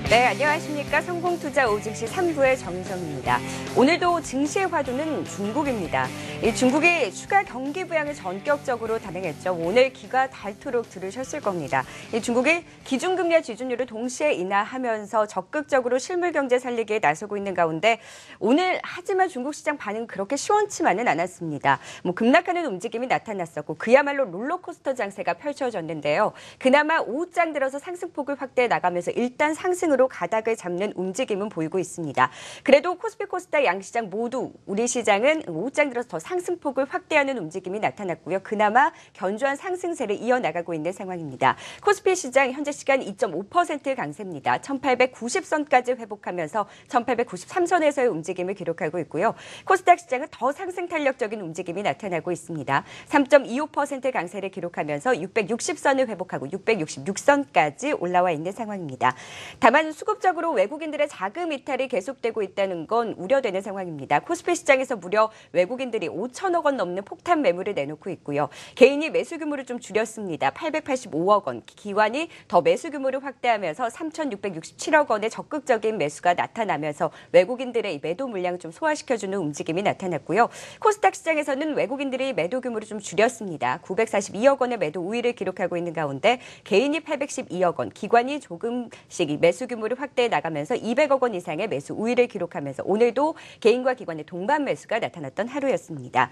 네, 안녕하십니까. 성공투자 오직시 3부의 정성입니다. 오늘도 증시의 화두는 중국입니다. 이 중국이 추가 경기 부양을 전격적으로 단행했죠. 오늘 귀가 닳도록 들으셨을 겁니다. 이 중국이 기준금리와 지준율을 동시에 인하하면서 적극적으로 실물 경제 살리기에 나서고 있는 가운데 오늘 하지만 중국 시장 반응 그렇게 시원치만은 않았습니다. 급락하는 움직임이 나타났었고 그야말로 롤러코스터 장세가 펼쳐졌는데요. 그나마 오후장 들어서 상승폭을 확대해 나가면서 일단 상승으로 가닥을 잡는 움직임은 보이고 있습니다. 그래도 코스피 코스닥 양시장 모두 우리 시장은 오후장 들어서 더 상승폭을 확대하는 움직임이 나타났고요. 그나마 견조한 상승세를 이어나가고 있는 상황입니다. 코스피 시장 현재 시간 2.5% 강세입니다. 1890선까지 회복하면서 1893선에서의 움직임을 기록하고 있고요. 코스닥 시장은 더 상승 탄력적인 움직임이 나타나고 있습니다. 3.25% 강세를 기록하면서 660선을 회복하고 666선까지 올라와 있는 상황입니다. 다만 수급적으로 외국인들의 자금 이탈이 계속되고 있다는 건 우려되는 상황입니다. 코스피 시장에서 무려 외국인들이 5천억 원 넘는 폭탄 매물을 내놓고 있고요. 개인이 매수 규모를 좀 줄였습니다. 885억 원. 기관이 더 매수 규모를 확대하면서 3,667억 원의 적극적인 매수가 나타나면서 외국인들의 이 매도 물량을 좀 소화시켜주는 움직임이 나타났고요. 코스닥 시장에서는 외국인들이 매도 규모를 좀 줄였습니다. 942억 원의 매도 우위를 기록하고 있는 가운데 개인이 812억 원, 기관이 조금씩 매수 규모를 확대해 나가면서 200억 원 이상의 매수 우위를 기록하면서 오늘도 개인과 기관의 동반 매수가 나타났던 하루였습니다.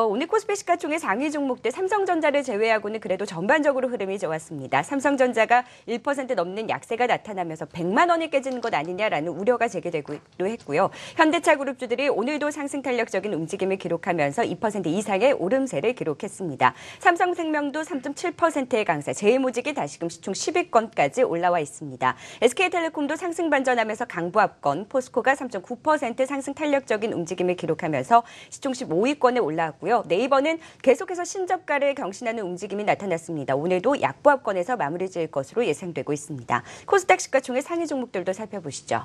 오늘 코스피 시가총액 상위 종목들 삼성전자를 제외하고는 그래도 전반적으로 흐름이 좋았습니다. 삼성전자가 1% 넘는 약세가 나타나면서 100만 원이 깨지는 것 아니냐라는 우려가 제기되기도 했고요. 현대차 그룹주들이 오늘도 상승 탄력적인 움직임을 기록하면서 2% 이상의 오름세를 기록했습니다. 삼성생명도 3.7%의 강세, 제일모직이 다시금 시총 10위권까지 올라와 있습니다. SK텔레콤도 상승 반전하면서 강보합권, 포스코가 3.9% 상승 탄력적인 움직임을 기록하면서 시총 15위권에 올라왔고요. 네이버는 계속해서 신저가를 경신하는 움직임이 나타났습니다. 오늘도 약보합권에서 마무리 지을 것으로 예상되고 있습니다. 코스닥 시가총액 상위 종목들도 살펴보시죠.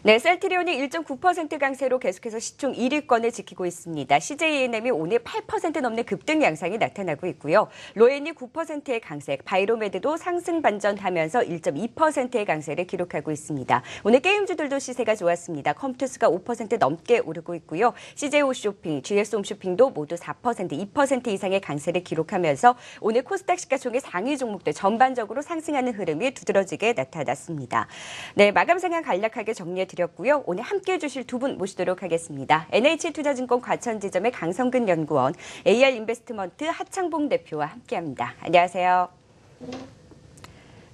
네, 셀트리온이 1.9% 강세로 계속해서 시총 1위권을 지키고 있습니다. CJENM이 오늘 8% 넘는 급등 양상이 나타나고 있고요. 로엔이 9%의 강세, 바이로메드도 상승 반전하면서 1.2%의 강세를 기록하고 있습니다. 오늘 게임주들도 시세가 좋았습니다. 컴투스가 5% 넘게 오르고 있고요. CJ홈쇼핑, GS홈쇼핑도 모두 4%, 2% 이상의 강세를 기록하면서 오늘 코스닥 시가총액 상위 종목들 전반적으로 상승하는 흐름이 두드러지게 나타났습니다. 네, 마감 상황 간략하게 정리해 드렸고요. 오늘 함께해 주실 두 분 모시도록 하겠습니다. NH투자증권 과천지점의 강성근 연구원, AR인베스트먼트 하창봉 대표와 함께합니다. 안녕하세요.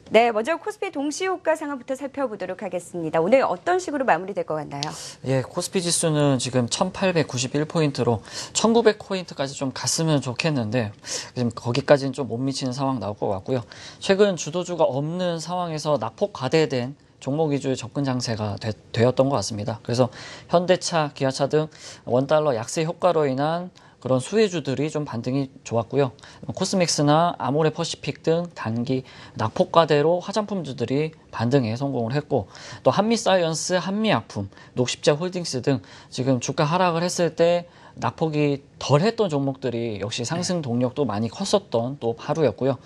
네, 먼저 코스피 동시효과 상황부터 살펴보도록 하겠습니다. 오늘 어떤 식으로 마무리될 것 같나요? 예, 코스피 지수는 지금 1891포인트로 1900포인트까지 좀 갔으면 좋겠는데 지금 거기까지는 좀 못 미치는 상황 나올 것 같고요. 최근 주도주가 없는 상황에서 낙폭 과대된 종목 위주의 접근 장세가 되었던 것 같습니다. 그래서 현대차, 기아차 등 원달러 약세 효과로 인한 그런 수혜주들이 좀 반등이 좋았고요. 코스믹스나 아모레퍼시픽 등 단기 낙폭과대로 화장품주들이 반등에 성공을 했고 또 한미사이언스, 한미약품, 녹십자홀딩스 등 지금 주가 하락을 했을 때 낙폭이 덜했던 종목들이 역시 상승 동력도 많이 컸었던 또 하루였고요.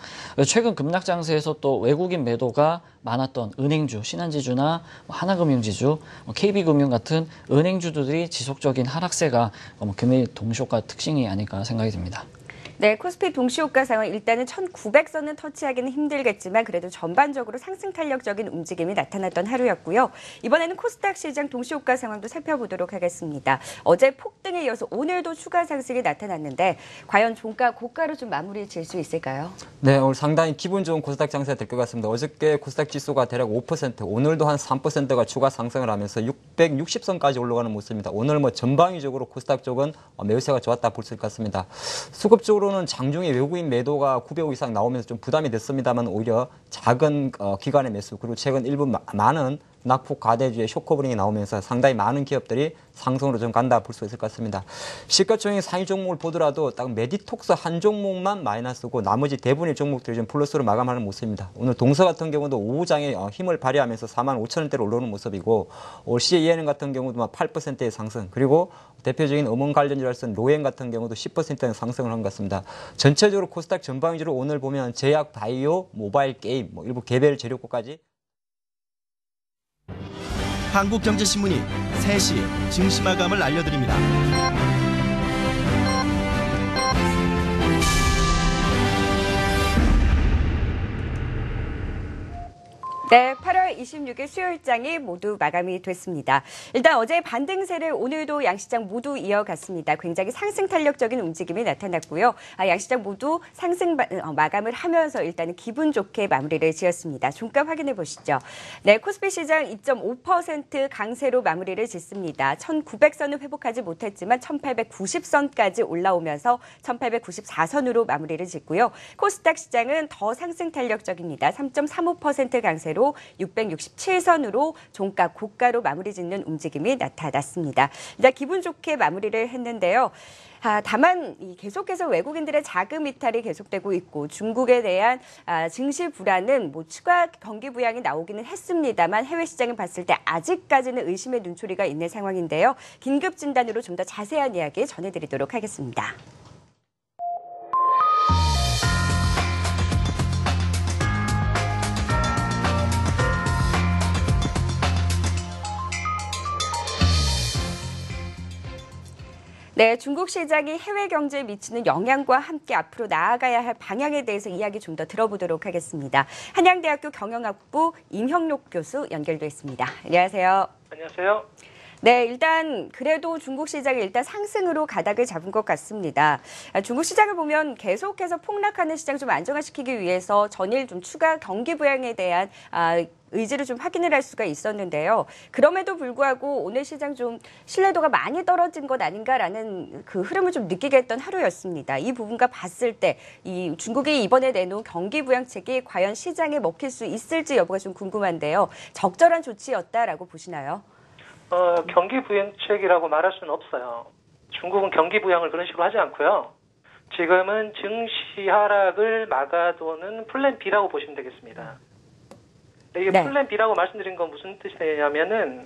최근 급락 장세에서 또 외국인 매도가 많았던 은행주, 신한지주나 하나금융지주, KB금융 같은 은행주들이 지속적인 하락세가 금일 동시효과 특징이 아닐까 생각이 듭니다. 네, 코스피 동시효과 상황 일단은 1900선은 터치하기는 힘들겠지만 그래도 전반적으로 상승 탄력적인 움직임이 나타났던 하루였고요. 이번에는 코스닥 시장 동시효과 상황도 살펴보도록 하겠습니다. 어제 폭등에 이어서 오늘도 추가 상승이 나타났는데 과연 종가 고가로 좀 마무리 질 수 있을까요? 네, 오늘 상당히 기분 좋은 코스닥 장세가 될 것 같습니다. 어저께 코스닥 지수가 대략 5%, 오늘도 한 3%가 추가 상승을 하면서 660선까지 올라가는 모습입니다. 오늘 전방위적으로 코스닥 쪽은 매수세가 좋았다 볼 수 있을 것 같습니다. 수급적으로는 장중에 외국인 매도가 900억 이상 나오면서 좀 부담이 됐습니다만 오히려 작은 기관의 매수 그리고 최근 일부 많은 낙폭 과대주의 쇼커버링이 나오면서 상당히 많은 기업들이 상승으로 좀 간다 볼 수 있을 것 같습니다. 시가총액 상위 종목을 보더라도 딱 메디톡스 한 종목만 마이너스고 나머지 대부분의 종목들이 좀 플러스로 마감하는 모습입니다. 오늘 동서 같은 경우도 오후장에 힘을 발휘하면서 45,000원대로 올라오는 모습이고 올 CJENM 같은 경우도 8%의 상승 그리고 대표적인 음원 관련주로서는 로엔 같은 경우도 10%의 상승을 한 것 같습니다. 전체적으로 코스닥 전방 위주로 오늘 보면 제약, 바이오, 모바일 게임, 일부 개별 재료고까지 한국경제신문이 3시 증시 마감을 알려드립니다. 네, 8월 26일 수요일장이 모두 마감이 됐습니다. 일단 어제 반등세를 오늘도 양시장 모두 이어갔습니다. 굉장히 상승 탄력적인 움직임이 나타났고요. 양시장 모두 상승 마감을 하면서 일단은 기분 좋게 마무리를 지었습니다. 종가 확인해 보시죠. 네, 코스피 시장 2.5% 강세로 마무리를 짓습니다. 1900선을 회복하지 못했지만 1890선까지 올라오면서 1894선으로 마무리를 짓고요. 코스닥 시장은 더 상승 탄력적입니다. 3.35% 강세로 667선으로 종가 고가로 마무리 짓는 움직임이 나타났습니다. 일단 기분 좋게 마무리를 했는데요. 다만 계속해서 외국인들의 자금 이탈이 계속되고 있고 중국에 대한 증시 불안은 추가 경기 부양이 나오기는 했습니다만 해외 시장을 봤을 때 아직까지는 의심의 눈초리가 있는 상황인데요. 긴급 진단으로 좀 더 자세한 이야기 전해드리도록 하겠습니다. 네, 중국 시장이 해외 경제에 미치는 영향과 함께 앞으로 나아가야 할 방향에 대해서 이야기 좀 더 들어보도록 하겠습니다. 한양대학교 경영학부 임형록 교수 연결돼 있습니다. 안녕하세요. 안녕하세요. 네, 일단 그래도 중국 시장이 일단 상승으로 가닥을 잡은 것 같습니다. 중국 시장을 보면 계속해서 폭락하는 시장 좀 안정화시키기 위해서 전일 좀 추가 경기 부양에 대한 의지를 좀 확인을 할 수가 있었는데요. 그럼에도 불구하고 오늘 시장 좀 신뢰도가 많이 떨어진 것 아닌가라는 그 흐름을 좀 느끼게 했던 하루였습니다. 이 부분과 봤을 때 이 중국이 이번에 내놓은 경기 부양책이 과연 시장에 먹힐 수 있을지 여부가 좀 궁금한데요. 적절한 조치였다라고 보시나요? 경기 부양책이라고 말할 수는 없어요. 중국은 경기 부양을 그런 식으로 하지 않고요. 지금은 증시 하락을 막아두는 플랜 B라고 보시면 되겠습니다. 이게 네. 플랜 B라고 말씀드린 건 무슨 뜻이냐면은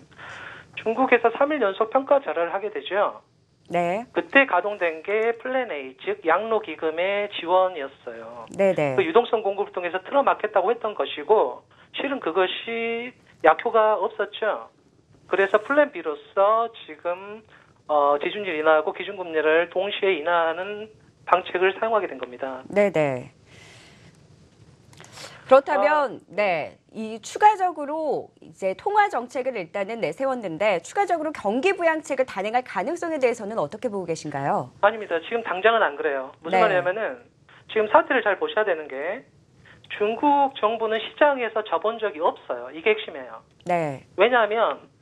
중국에서 3일 연속 평가 절하를 하게 되죠. 네. 그때 가동된 게 플랜 A, 즉 양로 기금의 지원이었어요. 네네. 그 유동성 공급을 통해서 틀어막겠다고 했던 것이고 실은 그것이 약효가 없었죠. 그래서 플랜 B로서 지금 지준율 인하하고 기준금리를 동시에 인하하는 방책을 사용하게 된 겁니다. 네네. 그렇다면 이 추가적으로 이제 통화 정책을 일단은 내세웠는데 추가적으로 경기 부양책을 단행할 가능성에 대해서는 어떻게 보고 계신가요? 아닙니다. 지금 당장은 안 그래요. 무슨 네. 말이냐면은 지금 사태를 잘 보셔야 되는 게 중국 정부는 시장에서 져본 적이 없어요. 이게 핵심이에요. 네. 왜냐하면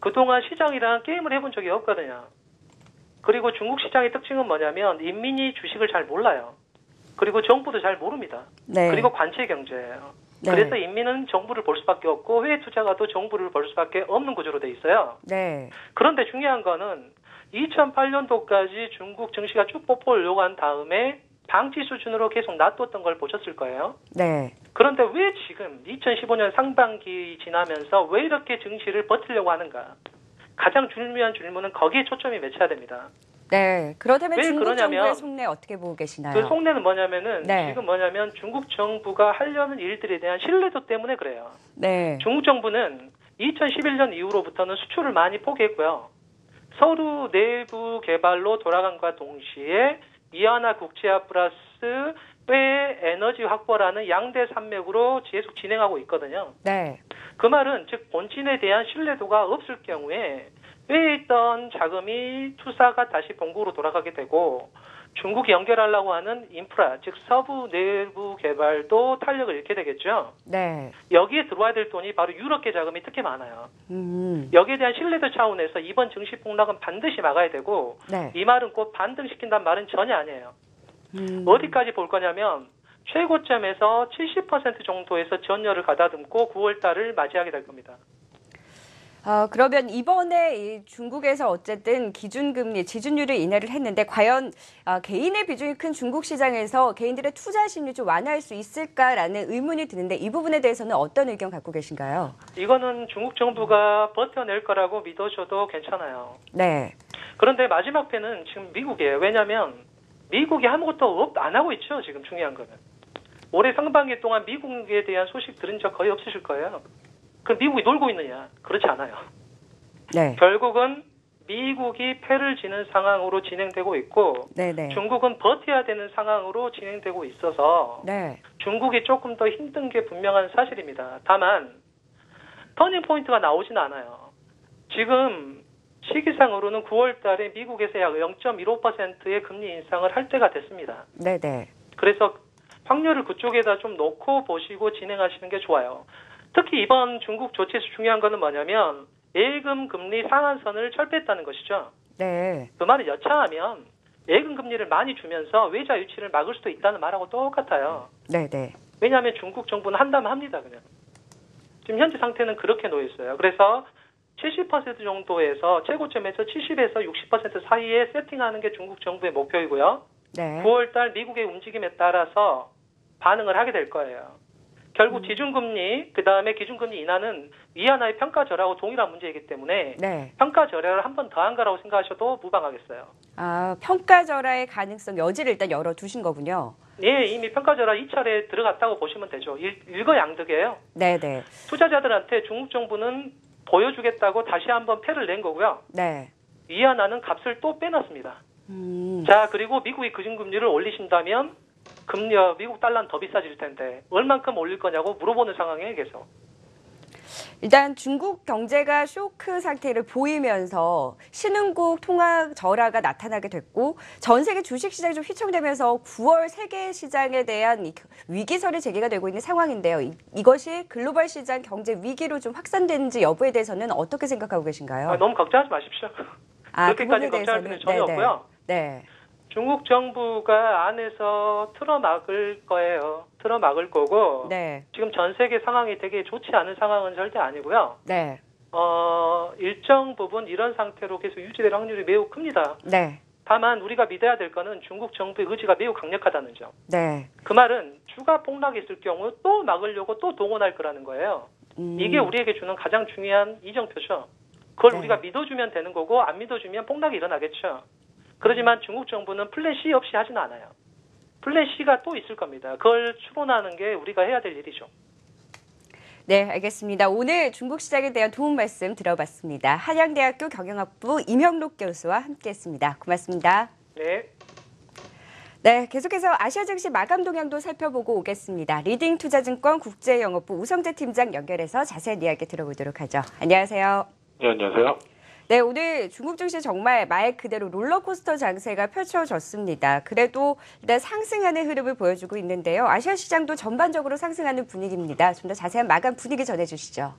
그동안 시장이랑 게임을 해본 적이 없거든요. 그리고 중국 시장의 특징은 뭐냐면 인민이 주식을 잘 몰라요. 그리고 정부도 잘 모릅니다. 네. 그리고 관제 경제예요. 네. 그래서 인민은 정부를 볼 수밖에 없고 해외 투자가도 정부를 볼 수밖에 없는 구조로 돼 있어요. 네. 그런데 중요한 거는 2008년도까지 중국 증시가 쭉 뽀뽀 올라간 다음에 방치 수준으로 계속 놔뒀던 걸 보셨을 거예요. 네. 그런데 왜 지금 2015년 상반기 지나면서 왜 이렇게 증시를 버티려고 하는가? 가장 중요한 질문은 거기에 초점이 맞춰야 됩니다. 네. 그렇다면 왜 중국 그러냐면 정부의 속내 어떻게 보고 계시나요? 그 속내는 뭐냐면은 네. 지금 뭐냐면 중국 정부가 하려는 일들에 대한 신뢰도 때문에 그래요. 네. 중국 정부는 2011년 이후로부터는 수출을 많이 포기했고요. 서로 내부 개발로 돌아간과 동시에 이하나 국제화 플러스 외 에너지 확보라는 양대 산맥으로 계속 진행하고 있거든요. 네. 그 말은 즉 본진에 대한 신뢰도가 없을 경우에 외에 있던 자금이 투자가 다시 본국으로 돌아가게 되고 중국이 연결하려고 하는 인프라 즉 서부 내부 개발도 탄력을 잃게 되겠죠. 네. 여기에 들어와야 될 돈이 바로 유럽계 자금이 특히 많아요. 여기에 대한 신뢰도 차원에서 이번 증시 폭락은 반드시 막아야 되고 네. 이 말은 꼭 반등시킨다는 말은 전혀 아니에요. 어디까지 볼 거냐면 최고점에서 70% 정도에서 전열을 가다듬고 9월 달을 맞이하게 될 겁니다. 그러면 이번에 이 중국에서 어쨌든 기준금리, 지준율을 인하를 했는데 과연 개인의 비중이 큰 중국 시장에서 개인들의 투자 심리 좀 완화할 수 있을까라는 의문이 드는데 이 부분에 대해서는 어떤 의견 갖고 계신가요? 이거는 중국 정부가 버텨낼 거라고 믿어줘도 괜찮아요. 네. 그런데 마지막 패는 지금 미국이에요. 왜냐하면 미국이 아무것도 안 하고 있죠. 지금 중요한 거는. 올해 상반기 동안 미국에 대한 소식 들은 적 거의 없으실 거예요. 그럼 미국이 놀고 있느냐? 그렇지 않아요. 네. 결국은 미국이 패를 지는 상황으로 진행되고 있고 네네. 중국은 버텨야 되는 상황으로 진행되고 있어서 네. 중국이 조금 더 힘든 게 분명한 사실입니다. 다만 터닝 포인트가 나오진 않아요. 지금 시기상으로는 9월 달에 미국에서 약 0.15%의 금리 인상을 할 때가 됐습니다. 네네. 그래서 확률을 그쪽에다 좀 놓고 보시고 진행하시는 게 좋아요. 특히 이번 중국 조치에서 중요한 거는 뭐냐면 예금 금리 상한선을 철폐했다는 것이죠. 네. 그 말을 여차하면 예금 금리를 많이 주면서 외자 유치를 막을 수도 있다는 말하고 똑같아요. 네네. 왜냐하면 중국 정부는 한다면 합니다. 그냥. 지금 현재 상태는 그렇게 놓여 있어요. 그래서 70% 정도에서 최고점에서 70에서 60% 사이에 세팅하는 게 중국 정부의 목표이고요. 네. 9월 달 미국의 움직임에 따라서 반응을 하게 될 거예요. 결국 기준금리, 그 다음에 기준금리 인하는 위안화의 평가절하고 동일한 문제이기 때문에 네. 평가절하를 한 번 더 한 거라고 생각하셔도 무방하겠어요. 아, 평가절하의 가능성 여지를 일단 열어두신 거군요. 예, 이미 평가절하 2차례 들어갔다고 보시면 되죠. 일거양득이에요. 네네. 투자자들한테 중국 정부는 보여주겠다고 다시 한번 패를 낸 거고요. 네. 위안화는 값을 또 빼놨습니다. 자, 그리고 미국이 기준금리를 올리신다면 미국 달러는 더 비싸질 텐데 얼만큼 올릴 거냐고 물어보는 상황이에요, 계속. 일단 중국 경제가 쇼크 상태를 보이면서 신흥국 통화 절하가 나타나게 됐고 전 세계 주식시장이 좀 휘청되면서 9월 세계 시장에 대한 위기설이 제기가 되고 있는 상황인데요. 이것이 글로벌 시장 경제 위기로 좀 확산되는지 여부에 대해서는 어떻게 생각하고 계신가요? 너무 걱정하지 마십시오. 그렇게까지 걱정할 필요는 전혀 없고요. 네. 중국 정부가 안에서 틀어막을 거예요. 틀어막을 거고 네. 지금 전 세계 상황이 되게 좋지 않은 상황은 절대 아니고요. 네. 일정 부분 이런 상태로 계속 유지될 확률이 매우 큽니다. 네. 다만 우리가 믿어야 될 거는 중국 정부의 의지가 매우 강력하다는 점. 네. 그 말은 추가 폭락이 있을 경우 또 막으려고 또 동원할 거라는 거예요. 이게 우리에게 주는 가장 중요한 이정표죠. 그걸 네. 우리가 믿어주면 되는 거고 안 믿어주면 폭락이 일어나겠죠. 그렇지만 중국 정부는 플랜 C 없이 하진 않아요. 플랜 C가 또 있을 겁니다. 그걸 추론하는 게 우리가 해야 될 일이죠. 네, 알겠습니다. 오늘 중국 시장에 대한 도움 말씀 들어봤습니다. 한양대학교 경영학부 임형록 교수와 함께했습니다. 고맙습니다. 네. 네, 계속해서 아시아 증시 마감 동향도 살펴보고 오겠습니다. 리딩 투자증권 국제영업부 우성재 팀장 연결해서 자세한 이야기 들어보도록 하죠. 안녕하세요. 네, 안녕하세요. 네, 오늘 중국 증시 정말 말 그대로 롤러코스터 장세가 펼쳐졌습니다. 그래도 일단 상승하는 흐름을 보여주고 있는데요. 아시아 시장도 전반적으로 상승하는 분위기입니다. 좀 더 자세한 마감 분위기 전해주시죠.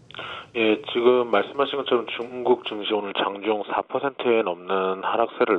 예, 지금 말씀하신 것처럼 중국 증시 오늘 장중 4%에 넘는 하락세를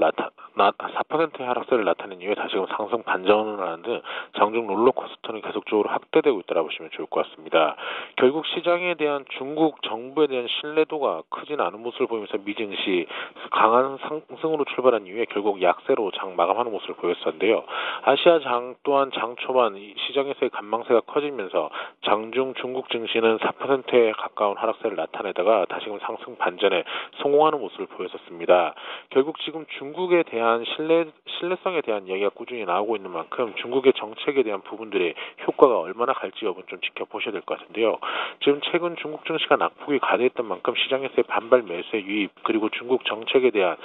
4%의 하락세를 나타낸 이후에 다시금 상승 반전을 하는 등 장중 롤러코스터는 계속적으로 확대되고 있다고 보시면 좋을 것 같습니다. 결국 시장에 대한 중국 정부에 대한 신뢰도가 크진 않은 모습을 보이면서 미증시 강한 상승으로 출발한 이후에 결국 약세로 장 마감하는 모습을 보였었는데요. 아시아 장 또한 장 초반 시장에서의 관망세가 커지면서 장중 중국 증시는 4%에 가까운 하락세를 나타내다가 다시금 상승 반전에 성공하는 모습을 보였었습니다. 결국 지금 중국에 대한 신뢰성에 대한 이야기가 꾸준히 나오고 있는 만큼 중국의 정책에 대한 부분들의 효과가 얼마나 갈지 여부는 좀 지켜보셔야 될 것 같은데요. 지금 최근 중국 증시가 낙폭이 가득했던 만큼 시장에서의 반발 매수의 유입 그리고 중국 정책에 대한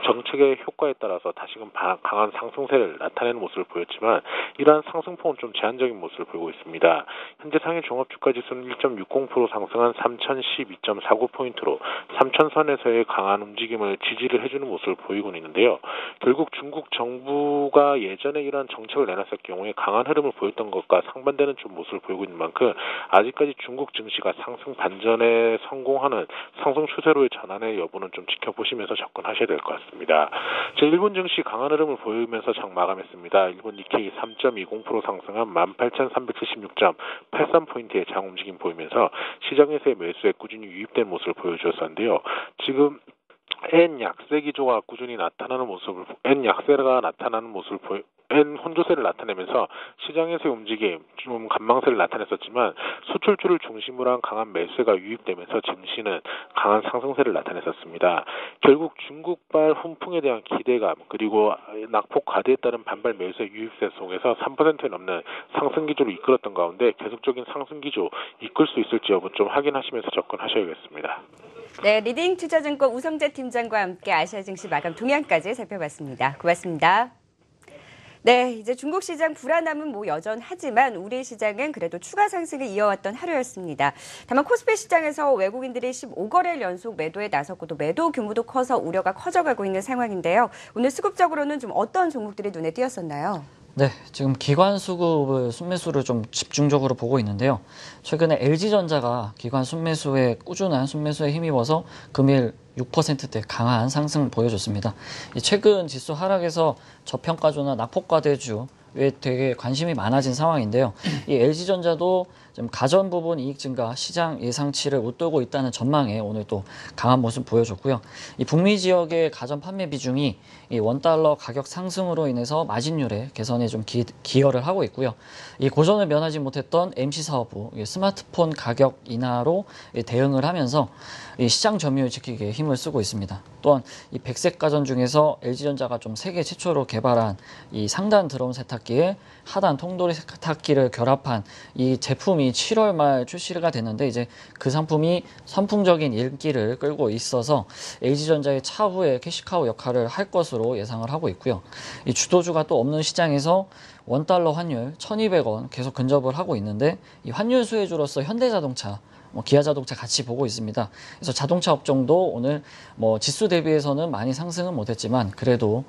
정책의 효과에 따라서 다시금 강한 상승세를 나타내는 모습을 보였지만 이러한 상승폭은 좀 제한적인 모습을 보이고 있습니다. 현재 상해 종합주가지수는 1.60% 상승한 3012.49포인트로 3000선에서의 강한 움직임을 지지를 해주는 모습을 보이고 있는데요. 결국 중국 정부가 예전에 이러한 정책을 내놨을 경우에 강한 흐름을 보였던 것과 상반되는 좀 모습을 보이고 있는 만큼 아직까지 중국 증시가 상승 반전에 성공하는 상승 추세로의 전환의 여부는 좀 지켜보시면서 접근하셔야 될 것 같습니다. 일본 증시 강한 흐름을 보이면서 장 마감했습니다. 일본 니케이 3.20% 상승한 18,376.83포인트의 장 움직임 보이면서 시장에서의 매수에 꾸준히 유입된 모습을 보여주었었는데요. 지금 엔 약세 기조가 꾸준히 나타나는 모습을 엔 혼조세를 나타내면서 시장에서의 움직임, 좀 관망세를 나타냈었지만 수출주를 중심으로 한 강한 매수세가 유입되면서 증시는 강한 상승세를 나타냈었습니다. 결국 중국발 훈풍에 대한 기대감 그리고 낙폭 과대에 따른 반발 매수세 유입세 속에서 3%에 넘는 상승 기조를 이끌었던 가운데 계속적인 상승 기조 이끌 수 있을지 여부 좀 확인하시면서 접근하셔야겠습니다. 네, 리딩 투자증권 우성재 팀장과 함께 아시아 증시 마감 동향까지 살펴봤습니다. 고맙습니다. 네, 이제 중국 시장 불안함은 여전하지만 우리 시장은 그래도 추가 상승을 이어왔던 하루였습니다. 다만 코스피 시장에서 외국인들이 15거래일 연속 매도에 나섰고 또 매도 규모도 커서 우려가 커져가고 있는 상황인데요. 오늘 수급적으로는 좀 어떤 종목들이 눈에 띄었었나요? 네, 지금 기관 수급을 순매수를 좀 집중적으로 보고 있는데요. 최근에 LG전자가 기관 순매수에 꾸준한 순매수에 힘입어서 금일 6%대 강한 상승을 보여줬습니다. 최근 지수 하락에서 저평가주나 낙폭과대주에 되게 관심이 많아진 상황인데요. 이 LG전자도 좀 가전 부분 이익 증가, 시장 예상치를 웃돌고 있다는 전망에 오늘 또 강한 모습 보여줬고요. 이 북미 지역의 가전 판매 비중이 이 원달러 가격 상승으로 인해서 마진율의 개선에 좀 기여를 하고 있고요. 이 고전을 면하지 못했던 MC 사업부 스마트폰 가격 인하로 대응을 하면서 이 시장 점유율 지키기에 힘을 쓰고 있습니다. 또한 이 백색 가전 중에서 LG전자가 좀 세계 최초로 개발한 이 상단 드럼 세탁기에 하단 통돌이 세탁기를 결합한 이 제품이 7월 말 출시가 됐는데 이제 그 상품이 선풍적인 인기를 끌고 있어서 LG전자의 차후에 캐시카우 역할을 할 것으로 예상을 하고 있고요. 이 주도주가 또 없는 시장에서 원달러 환율 1,200원 계속 근접을 하고 있는데 이 환율 수혜주로서 현대자동차 기아자동차 같이 보고 있습니다. 그래서 자동차 업종도 오늘 지수 대비해서는 많이 상승은 못했지만 그래도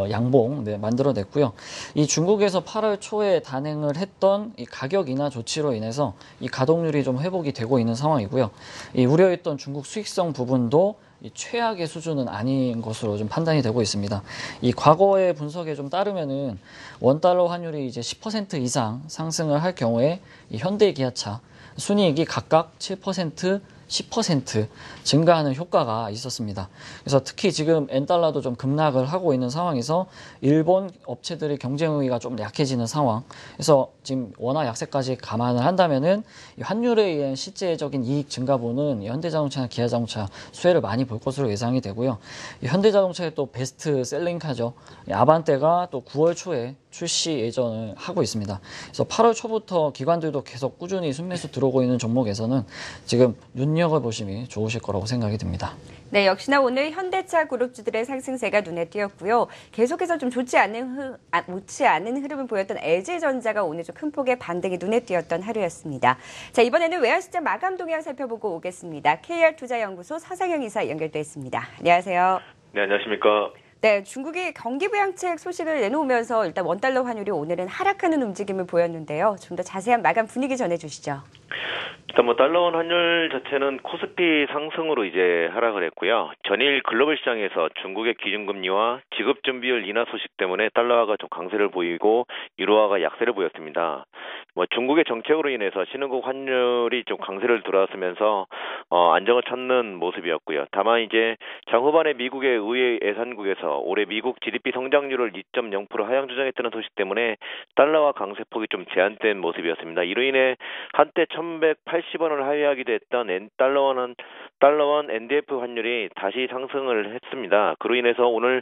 양봉 만들어냈고요. 이 중국에서 8월 초에 단행을 했던 이 가격 인하 조치로 인해서 이 가동률이 좀 회복이 되고 있는 상황이고요. 이 우려했던 중국 수익성 부분도 이 최악의 수준은 아닌 것으로 좀 판단이 되고 있습니다. 이 과거의 분석에 좀 따르면은 원달러 환율이 이제 10% 이상 상승을 할 경우에 이 현대 기아차 순이익이 각각 7%, 10% 증가하는 효과가 있었습니다. 그래서 특히 지금 엔달러도 좀 급락을 하고 있는 상황에서 일본 업체들의 경쟁력이 좀 약해지는 상황. 그래서 지금 원화 약세까지 감안을 한다면은 이 환율에 의한 실제적인 이익 증가분은 현대자동차나 기아자동차 수혜를 많이 볼 것으로 예상이 되고요. 이 현대자동차의 또 베스트 셀링카죠. 아반떼가 또 9월 초에 출시 예정을 하고 있습니다. 그래서 8월 초부터 기관들도 계속 꾸준히 순매수 들어오고 있는 종목에서는 지금 눈여겨보심이 좋으실 거라고 생각이 듭니다. 네, 역시나 오늘 현대차 그룹주들의 상승세가 눈에 띄었고요. 계속해서 좀 좋지 않은 흐름을 보였던 LG전자가 오늘 좀 큰 폭의 반등이 눈에 띄었던 하루였습니다. 자, 이번에는 외환시장 마감 동향 살펴보고 오겠습니다. KR투자연구소 서상영 이사 연결돼 있습니다. 안녕하세요. 네, 안녕하십니까. 네, 중국이 경기 부양책 소식을 내놓으면서 일단 원달러 환율이 오늘은 하락하는 움직임을 보였는데요. 좀 더 자세한 마감 분위기 전해주시죠. 일단 달러원 환율 자체는 코스피 상승으로 이제 하락을 했고요. 전일 글로벌 시장에서 중국의 기준금리와 지급준비율 인하 소식 때문에 달러화가 좀 강세를 보이고 유로화가 약세를 보였습니다. 중국의 정책으로 인해서 신흥국 환율이 좀 강세를 들어왔으면서 안정을 찾는 모습이었고요. 다만 이제 장후반에 미국의 의회 예산국에서 올해 미국 GDP 성장률을 2.0% 하향 조정했다는 소식 때문에 달러화 강세폭이 좀 제한된 모습이었습니다. 이로 인해 한때 1,180원을 하회하기도 했던 달러원 NDF 환율이 다시 상승을 했습니다. 그로 인해서 오늘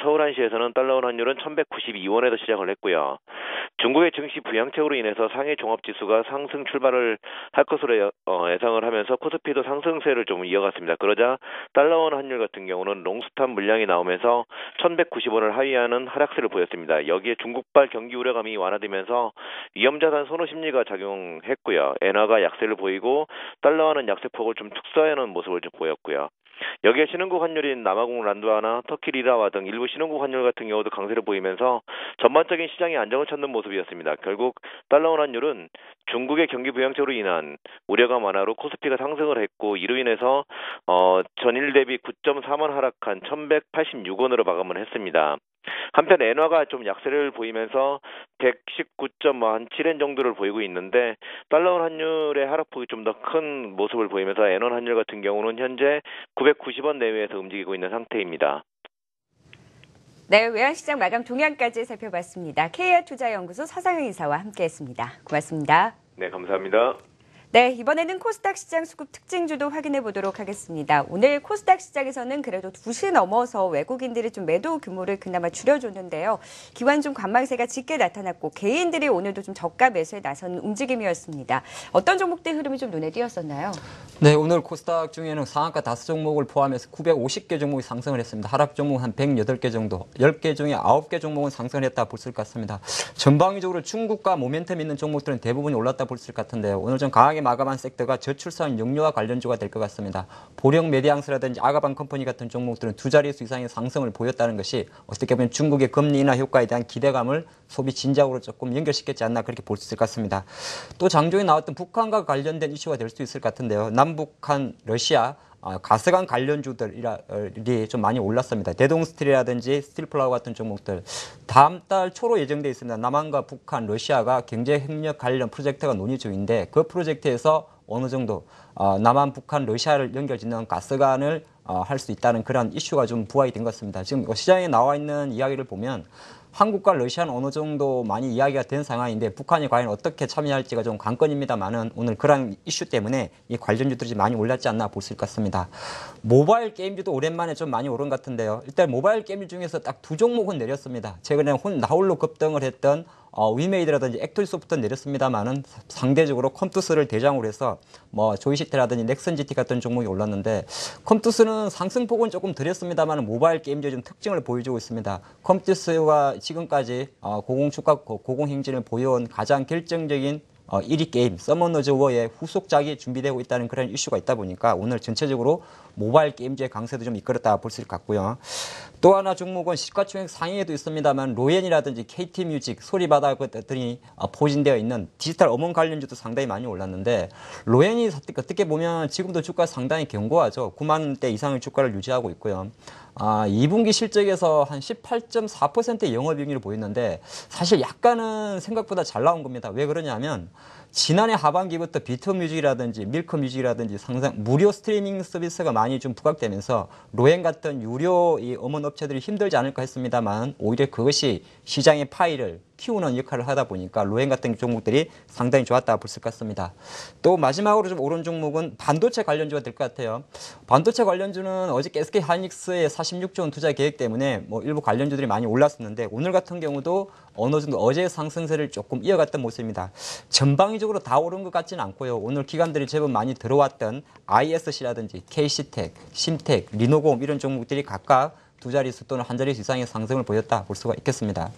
서울한시에서는 달러원 환율은 1,192원에서 시작을 했고요. 중국의 증시 부양책으로 인해서 상해 종합지수가 상승 출발을 할 것으로 예상을 하면서 코스피도 상승세를 좀 이어갔습니다. 그러자 달러원 환율 같은 경우는 롱스탑 물량이 나오면서 1,190원을 하회하는 하락세를 보였습니다. 여기에 중국발 경기 우려감이 완화되면서 위험자산 선호 심리가 작용했고요. 엔화가 약세를 보이고 달러화는 약세폭을 좀 축소하는 모습을 좀 보였고요. 여기에 신흥국 환율인 남아공 란드화나 터키 리라화 등 일부 신흥국 환율 같은 경우도 강세를 보이면서 전반적인 시장이 안정을 찾는 모습이었습니다. 결국 달러원 환율은 중국의 경기 부양책으로 인한 우려감 완화로 코스피가 상승을 했고 이로 인해서 전일 대비 9.4만 하락한 1,186원으로 마감을 했습니다. 한편 엔화가 좀 약세를 보이면서 119.7엔 정도를 보이고 있는데 달러 환율의 하락폭이 좀 더 큰 모습을 보이면서 엔원 환율 같은 경우는 현재 990원 내외에서 움직이고 있는 상태입니다. 네, 외환시장 마감 동향까지 살펴봤습니다. KR투자연구소 서상영 이사와 함께했습니다. 고맙습니다. 네, 감사합니다. 네, 이번에는 코스닥 시장 수급 특징주도 확인해 보도록 하겠습니다. 오늘 코스닥 시장에서는 그래도 2시 넘어서 외국인들이 좀 매도 규모를 그나마 줄여줬는데요. 기관 중 관망세가 짙게 나타났고 개인들이 오늘도 좀 저가 매수에 나선 움직임이었습니다. 어떤 종목들 흐름이 좀 눈에 띄었었나요? 네, 오늘 코스닥 중에는 상한가 5종목을 포함해서 950개 종목이 상승을 했습니다. 하락 종목은 한 108개 정도, 10개 중에 9개 종목은 상승을 했다 볼 수 있을 것 같습니다. 전방위적으로 중국과 모멘텀 있는 종목들은 대부분이 올랐다 볼 수 있을 것 같은데요. 오늘 좀 강하게 마감한 섹터가 저출산 영유아 관련주가 될 것 같습니다. 보령 메디앙스라든지 아가방 컴퍼니 같은 종목들은 두 자릿수 이상의 상승을 보였다는 것이 어떻게 보면 중국의 금리 인하 효과에 대한 기대감을 소비 진작으로 조금 연결시켰지 않나 그렇게 볼 수 있을 것 같습니다. 또 장중에 나왔던 북한과 관련된 이슈가 될 수 있을 것 같은데요. 남북한, 러시아, 가스관 관련주들이 좀 많이 올랐습니다. 대동스틸이라든지 스틸플라워 같은 종목들 다음 달 초로 예정되어 있습니다. 남한과 북한, 러시아가 경제협력 관련 프로젝트가 논의 중인데 그 프로젝트에서 어느 정도 남한, 북한, 러시아를 연결짓는 가스관을 할 수 있다는 그런 이슈가 좀 부각이 된 것 같습니다. 지금 시장에 나와 있는 이야기를 보면 한국과 러시아는 어느 정도 많이 이야기가 된 상황인데 북한이 과연 어떻게 참여할지가 좀 관건입니다만은 오늘 그런 이슈 때문에 이 관련주들이 많이 올랐지 않나 볼 수 있을 것 같습니다. 모바일 게임주도 오랜만에 좀 많이 오른 것 같은데요. 일단 모바일 게임주 중에서 딱 두 종목은 내렸습니다. 최근에 나홀로 급등을 했던 위메이드라든지 액토리소프트는 내렸습니다만은 상대적으로 컴투스를 대장으로 해서 조이시트라든지 넥슨GT 같은 종목이 올랐는데 컴투스는 상승폭은 조금 덜했습니다만 모바일 게임즈의 좀 특징을 보여주고 있습니다. 컴투스가 지금까지 고공주가 고공행진을 보여온 가장 결정적인 1위 게임 서머너즈 워의 후속작이 준비되고 있다는 그런 이슈가 있다 보니까 오늘 전체적으로 모바일 게임즈의 강세도 좀 이끌었다 볼 수 있을 것 같고요. 또 하나 종목은 시가총액 상위에도 있습니다만 로엔이라든지 KT뮤직, 소리바다 것들이 포진되어 있는 디지털 음원 관련주도 상당히 많이 올랐는데 로엔이 어떻게 보면 지금도 주가 상당히 견고하죠. 9만 원대 이상의 주가를 유지하고 있고요. 2분기 실적에서 한 18.4%의 영업이익률을 보였는데 사실 약간은 생각보다 잘 나온 겁니다. 왜 그러냐면 지난해 하반기부터 비트뮤직이라든지 밀크뮤직이라든지 무료 스트리밍 서비스가 많이 좀 부각되면서 로엔 같은 유료 이 음원 업체들이 힘들지 않을까 했습니다만 오히려 그것이 시장의 파이를 키우는 역할을 하다 보니까 로엔 같은 종목들이 상당히 좋았다 볼 수 있을 것 같습니다. 또 마지막으로 좀 오른 종목은 반도체 관련주가 될 것 같아요. 반도체 관련주는 어저께 SK 하이닉스의 46조 원 투자 계획 때문에 일부 관련주들이 많이 올랐었는데 오늘 같은 경우도 어느 정도 어제의 상승세를 조금 이어갔던 모습입니다. 전방위적으로 다 오른 것 같지는 않고요. 오늘 기관들이 제법 많이 들어왔던 ISC라든지 KC텍, 심텍, 리노공 이런 종목들이 각각 두 자릿수 또는 한 자릿수 이상의 상승을 보였다 볼 수가 있겠습니다.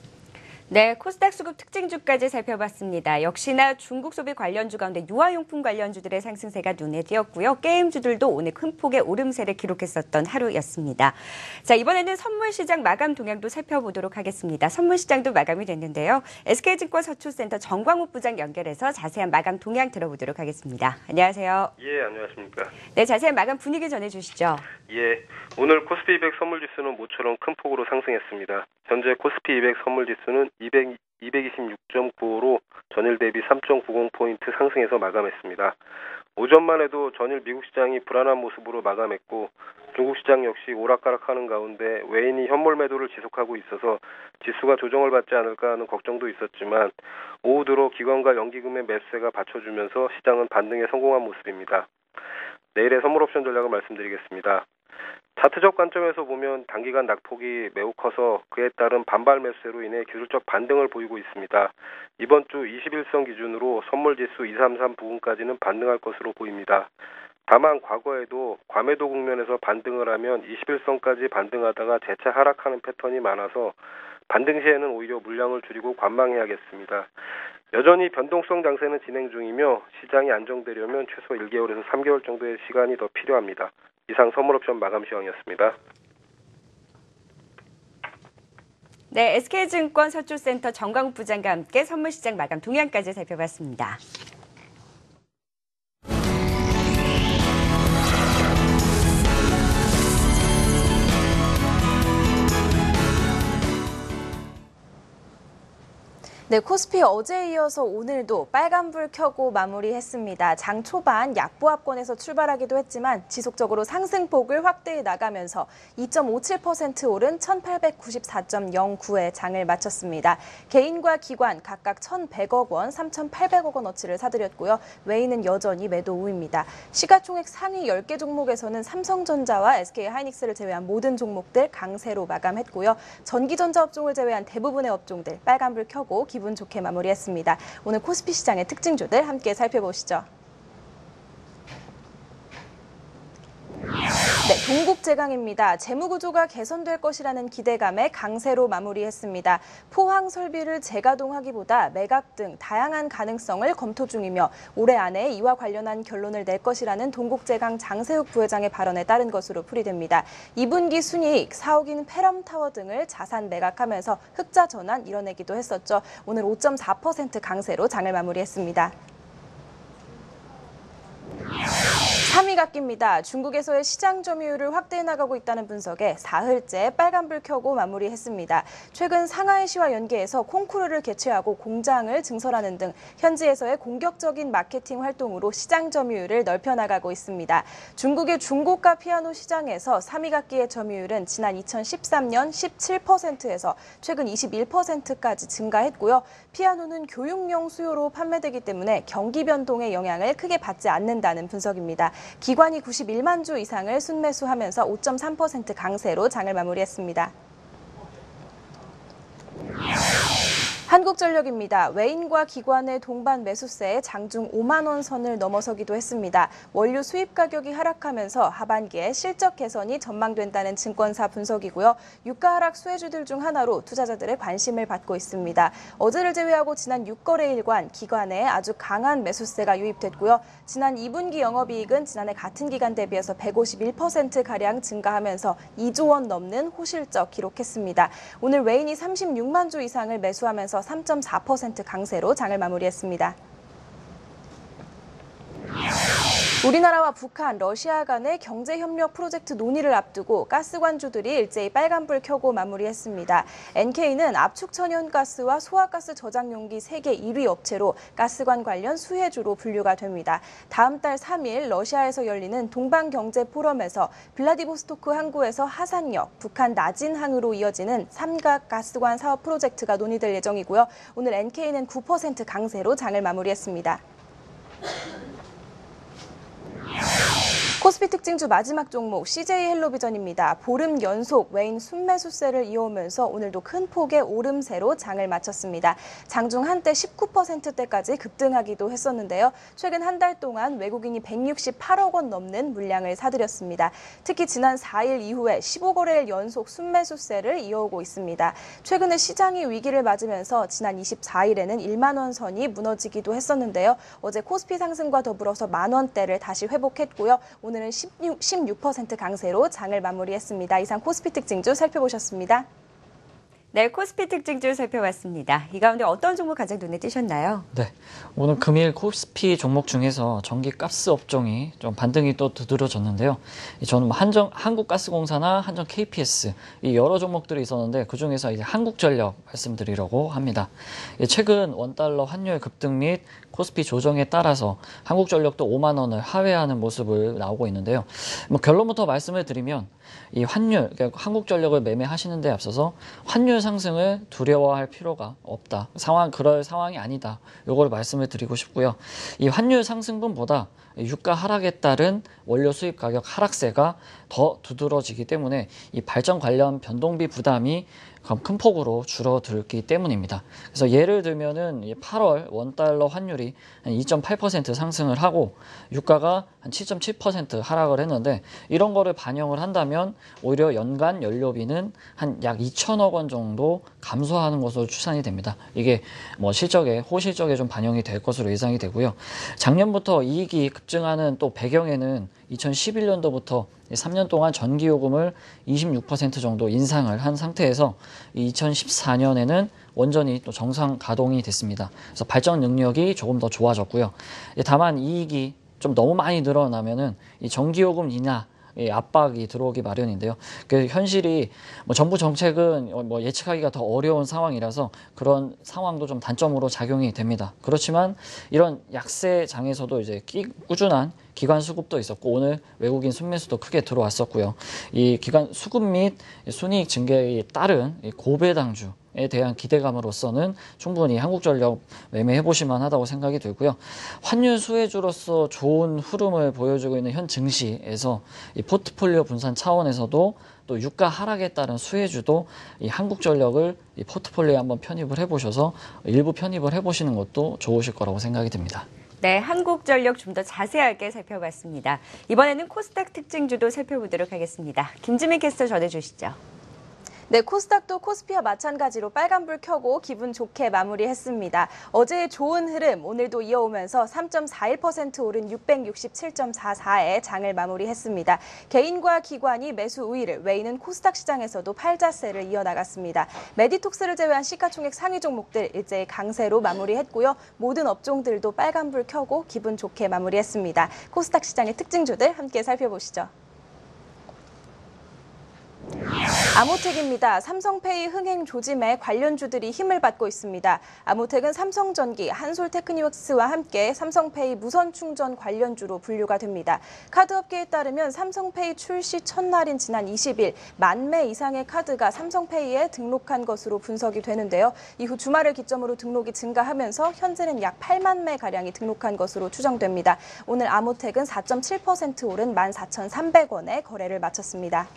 네, 코스닥 수급 특징주까지 살펴봤습니다. 역시나 중국 소비 관련주 가운데 유아용품 관련주들의 상승세가 눈에 띄었고요. 게임주들도 오늘 큰 폭의 오름세를 기록했었던 하루였습니다. 자, 이번에는 선물시장 마감 동향도 살펴보도록 하겠습니다. 선물시장도 마감이 됐는데요. SK증권 서초센터 정광욱 부장 연결해서 자세한 마감 동향 들어보도록 하겠습니다. 안녕하세요. 예, 안녕하십니까. 네, 자세한 마감 분위기 전해주시죠. 예, 오늘 코스피 200 선물지수는 모처럼 큰 폭으로 상승했습니다. 현재 코스피 200 선물지수는 226.95로 전일 대비 3.90포인트 상승해서 마감했습니다. 오전만 해도 전일 미국 시장이 불안한 모습으로 마감했고 중국 시장 역시 오락가락하는 가운데 외인이 현물 매도를 지속하고 있어서 지수가 조정을 받지 않을까 하는 걱정도 있었지만 오후 들어 기관과 연기금의 매수세가 받쳐주면서 시장은 반등에 성공한 모습입니다. 내일의 선물옵션 전략을 말씀드리겠습니다. 차트적 관점에서 보면 단기간 낙폭이 매우 커서 그에 따른 반발 매수세로 인해 기술적 반등을 보이고 있습니다. 이번 주 21선 기준으로 선물지수 233 부근까지는 반등할 것으로 보입니다. 다만 과거에도 과매도 국면에서 반등을 하면 21선까지 반등하다가 재차 하락하는 패턴이 많아서 반등 시에는 오히려 물량을 줄이고 관망해야겠습니다. 여전히 변동성 장세는 진행 중이며 시장이 안정되려면 최소 1개월에서 3개월 정도의 시간이 더 필요합니다. 이상 선물옵션 마감 시황이었습니다. 네, SK증권 서초센터 정광욱 부장과 함께 선물시장 마감 동향까지 살펴봤습니다. 네, 코스피 어제에 이어서 오늘도 빨간불 켜고 마무리했습니다. 장 초반 약보합권에서 출발하기도 했지만 지속적으로 상승폭을 확대해 나가면서 2.57% 오른 1894.09에 장을 마쳤습니다. 개인과 기관 각각 1,100억 원, 3,800억 원어치를 사들였고요. 외인은 여전히 매도 우위입니다. 시가총액 상위 10개 종목에서는 삼성전자와 SK하이닉스를 제외한 모든 종목들 강세로 마감했고요. 전기전자 업종을 제외한 대부분의 업종들 빨간불 켜고 기분 좋게 마무리했습니다. 오늘 코스피 시장의 특징주들 함께 살펴보시죠. 동국제강입니다. 재무구조가 개선될 것이라는 기대감에 강세로 마무리했습니다. 포항 설비를 재가동하기보다 매각 등 다양한 가능성을 검토 중이며 올해 안에 이와 관련한 결론을 낼 것이라는 동국제강 장세욱 부회장의 발언에 따른 것으로 풀이됩니다. 2분기 순이익 4억인 페럼타워 등을 자산 매각하면서 흑자 전환 이뤄내기도 했었죠. 오늘 5.4% 강세로 장을 마무리했습니다. 삼위각기입니다. 중국에서의 시장 점유율을 확대해 나가고 있다는 분석에 사흘째 빨간불 켜고 마무리했습니다. 최근 상하이시와 연계해서 콩쿠르를 개최하고 공장을 증설하는 등 현지에서의 공격적인 마케팅 활동으로 시장 점유율을 넓혀 나가고 있습니다. 중국의 중고가 피아노 시장에서 삼위각기의 점유율은 지난 2013년 17%에서 최근 21%까지 증가했고요. 피아노는 교육용 수요로 판매되기 때문에 경기 변동의 영향을 크게 받지 않는다는 분석입니다. 기관이 91만 주 이상을 순매수하면서 5.3% 강세로 장을 마무리했습니다. 한국전력입니다. 외인과 기관의 동반 매수세에 장중 5만 원 선을 넘어서기도 했습니다. 원유 수입 가격이 하락하면서 하반기에 실적 개선이 전망된다는 증권사 분석이고요. 유가 하락 수혜주들 중 하나로 투자자들의 관심을 받고 있습니다. 어제를 제외하고 지난 6거래일간 기관에 아주 강한 매수세가 유입됐고요. 지난 2분기 영업이익은 지난해 같은 기간 대비해서 151%가량 증가하면서 2조 원 넘는 호실적 기록했습니다. 오늘 외인이 36만 주 이상을 매수하면서 3.4% 강세로 장을 마무리했습니다. 우리나라와 북한, 러시아 간의 경제협력 프로젝트 논의를 앞두고 가스관주들이 일제히 빨간불 켜고 마무리했습니다. NK는 압축 천연가스와 소화가스 저장용기 세계 1위 업체로 가스관 관련 수혜주로 분류가 됩니다. 다음 달 3일 러시아에서 열리는 동방경제 포럼에서 블라디보스토크 항구에서 하산역, 북한 나진항으로 이어지는 삼각 가스관 사업 프로젝트가 논의될 예정이고요. 오늘 NK는 9% 강세로 장을 마무리했습니다. 코스피 특징주 마지막 종목 CJ 헬로비전입니다. 보름 연속 외인 순매수세를 이어오면서 오늘도 큰 폭의 오름세로 장을 마쳤습니다. 장중 한때 19%대까지 급등하기도 했었는데요. 최근 한 달 동안 외국인이 168억 원 넘는 물량을 사들였습니다. 특히 지난 4일 이후에 15거래일 연속 순매수세를 이어오고 있습니다. 최근에 시장이 위기를 맞으면서 지난 24일에는 1만 원 선이 무너지기도 했었는데요. 어제 코스피 상승과 더불어서 만 원대를 다시 회복했고요. 오늘은 16% 강세로 장을 마무리했습니다. 이상 코스피 특징주 살펴보셨습니다. 네, 코스피 특징주 살펴봤습니다. 이 가운데 어떤 종목 가장 눈에 띄셨나요? 네, 오늘 금일 코스피 종목 중에서 전기가스 업종이 좀 반등이 또 두드러졌는데요. 저는 한국가스공사나 한전 KPS 이 여러 종목들이 있었는데 그 중에서 이제 한국전력 말씀드리려고 합니다. 최근 원달러 환율 급등 및 코스피 조정에 따라서 한국전력도 5만 원을 하회하는 모습을 나오고 있는데요. 결론부터 말씀을 드리면 이 환율, 그러니까 한국전력을 매매하시는 데 앞서서 환율 상승을 두려워할 필요가 없다. 그럴 상황이 아니다. 요거를 말씀을 드리고 싶고요. 이 환율 상승분보다 유가 하락에 따른 원료 수입 가격 하락세가 더 두드러지기 때문에 이 발전 관련 변동비 부담이 큰 폭으로 줄어들기 때문입니다. 그래서 예를 들면은 8월 원달러 환율이 한 2.8% 상승을 하고 유가가 한 7.7% 하락을 했는데 이런 거를 반영을 한다면 오히려 연간 연료비는 한 약 2천억 원 정도 감소하는 것으로 추산이 됩니다. 이게 호실적에 좀 반영이 될 것으로 예상이 되고요. 작년부터 이익이 급증하는 또 배경에는 2011년도부터 3년 동안 전기요금을 26% 정도 인상을 한 상태에서 2014년에는 원전이 또 정상 가동이 됐습니다. 그래서 발전 능력이 조금 더 좋아졌고요. 다만 이익이 좀 너무 많이 늘어나면은 이 전기요금 인하 압박이 들어오기 마련인데요. 그 현실이 정부 정책은 예측하기가 더 어려운 상황이라서 그런 상황도 좀 단점으로 작용이 됩니다. 그렇지만 이런 약세장에서도 이제 꾸준한 기관 수급도 있었고 오늘 외국인 순매수도 크게 들어왔었고요. 이 기관 수급 및 순이익 증가에 따른 고배당주에 대한 기대감으로서는 충분히 한국전력 매매해 보실만 하다고 생각이 들고요. 환율 수혜주로서 좋은 흐름을 보여주고 있는 현 증시에서 이 포트폴리오 분산 차원에서도 또 유가 하락에 따른 수혜주도 이 한국전력을 이 포트폴리오에 한번 편입을 해보셔서 일부 편입을 해보시는 것도 좋으실 거라고 생각이 듭니다. 네, 한국전력 좀 더 자세하게 살펴봤습니다. 이번에는 코스닥 특징주도 살펴보도록 하겠습니다. 김지민 캐스터 전해주시죠. 네, 코스닥도 코스피와 마찬가지로 빨간불 켜고 기분 좋게 마무리했습니다. 어제의 좋은 흐름 오늘도 이어오면서 3.41% 오른 667.44에 장을 마무리했습니다. 개인과 기관이 매수 우위를, 외인은 코스닥 시장에서도 팔자세를 이어나갔습니다. 메디톡스를 제외한 시가총액 상위 종목들 일제히 강세로 마무리했고요. 모든 업종들도 빨간불 켜고 기분 좋게 마무리했습니다. 코스닥 시장의 특징주들 함께 살펴보시죠. 아모텍입니다. 삼성페이 흥행 조짐에 관련주들이 힘을 받고 있습니다. 아모텍은 삼성전기, 한솔테크닉스와 함께 삼성페이 무선 충전 관련주로 분류가 됩니다. 카드업계에 따르면 삼성페이 출시 첫날인 지난 20일 10,000매 이상의 카드가 삼성페이에 등록한 것으로 분석이 되는데요. 이후 주말을 기점으로 등록이 증가하면서 현재는 약 8만 매가량이 등록한 것으로 추정됩니다. 오늘 아모텍은 4.7% 오른 14,300원에 거래를 마쳤습니다.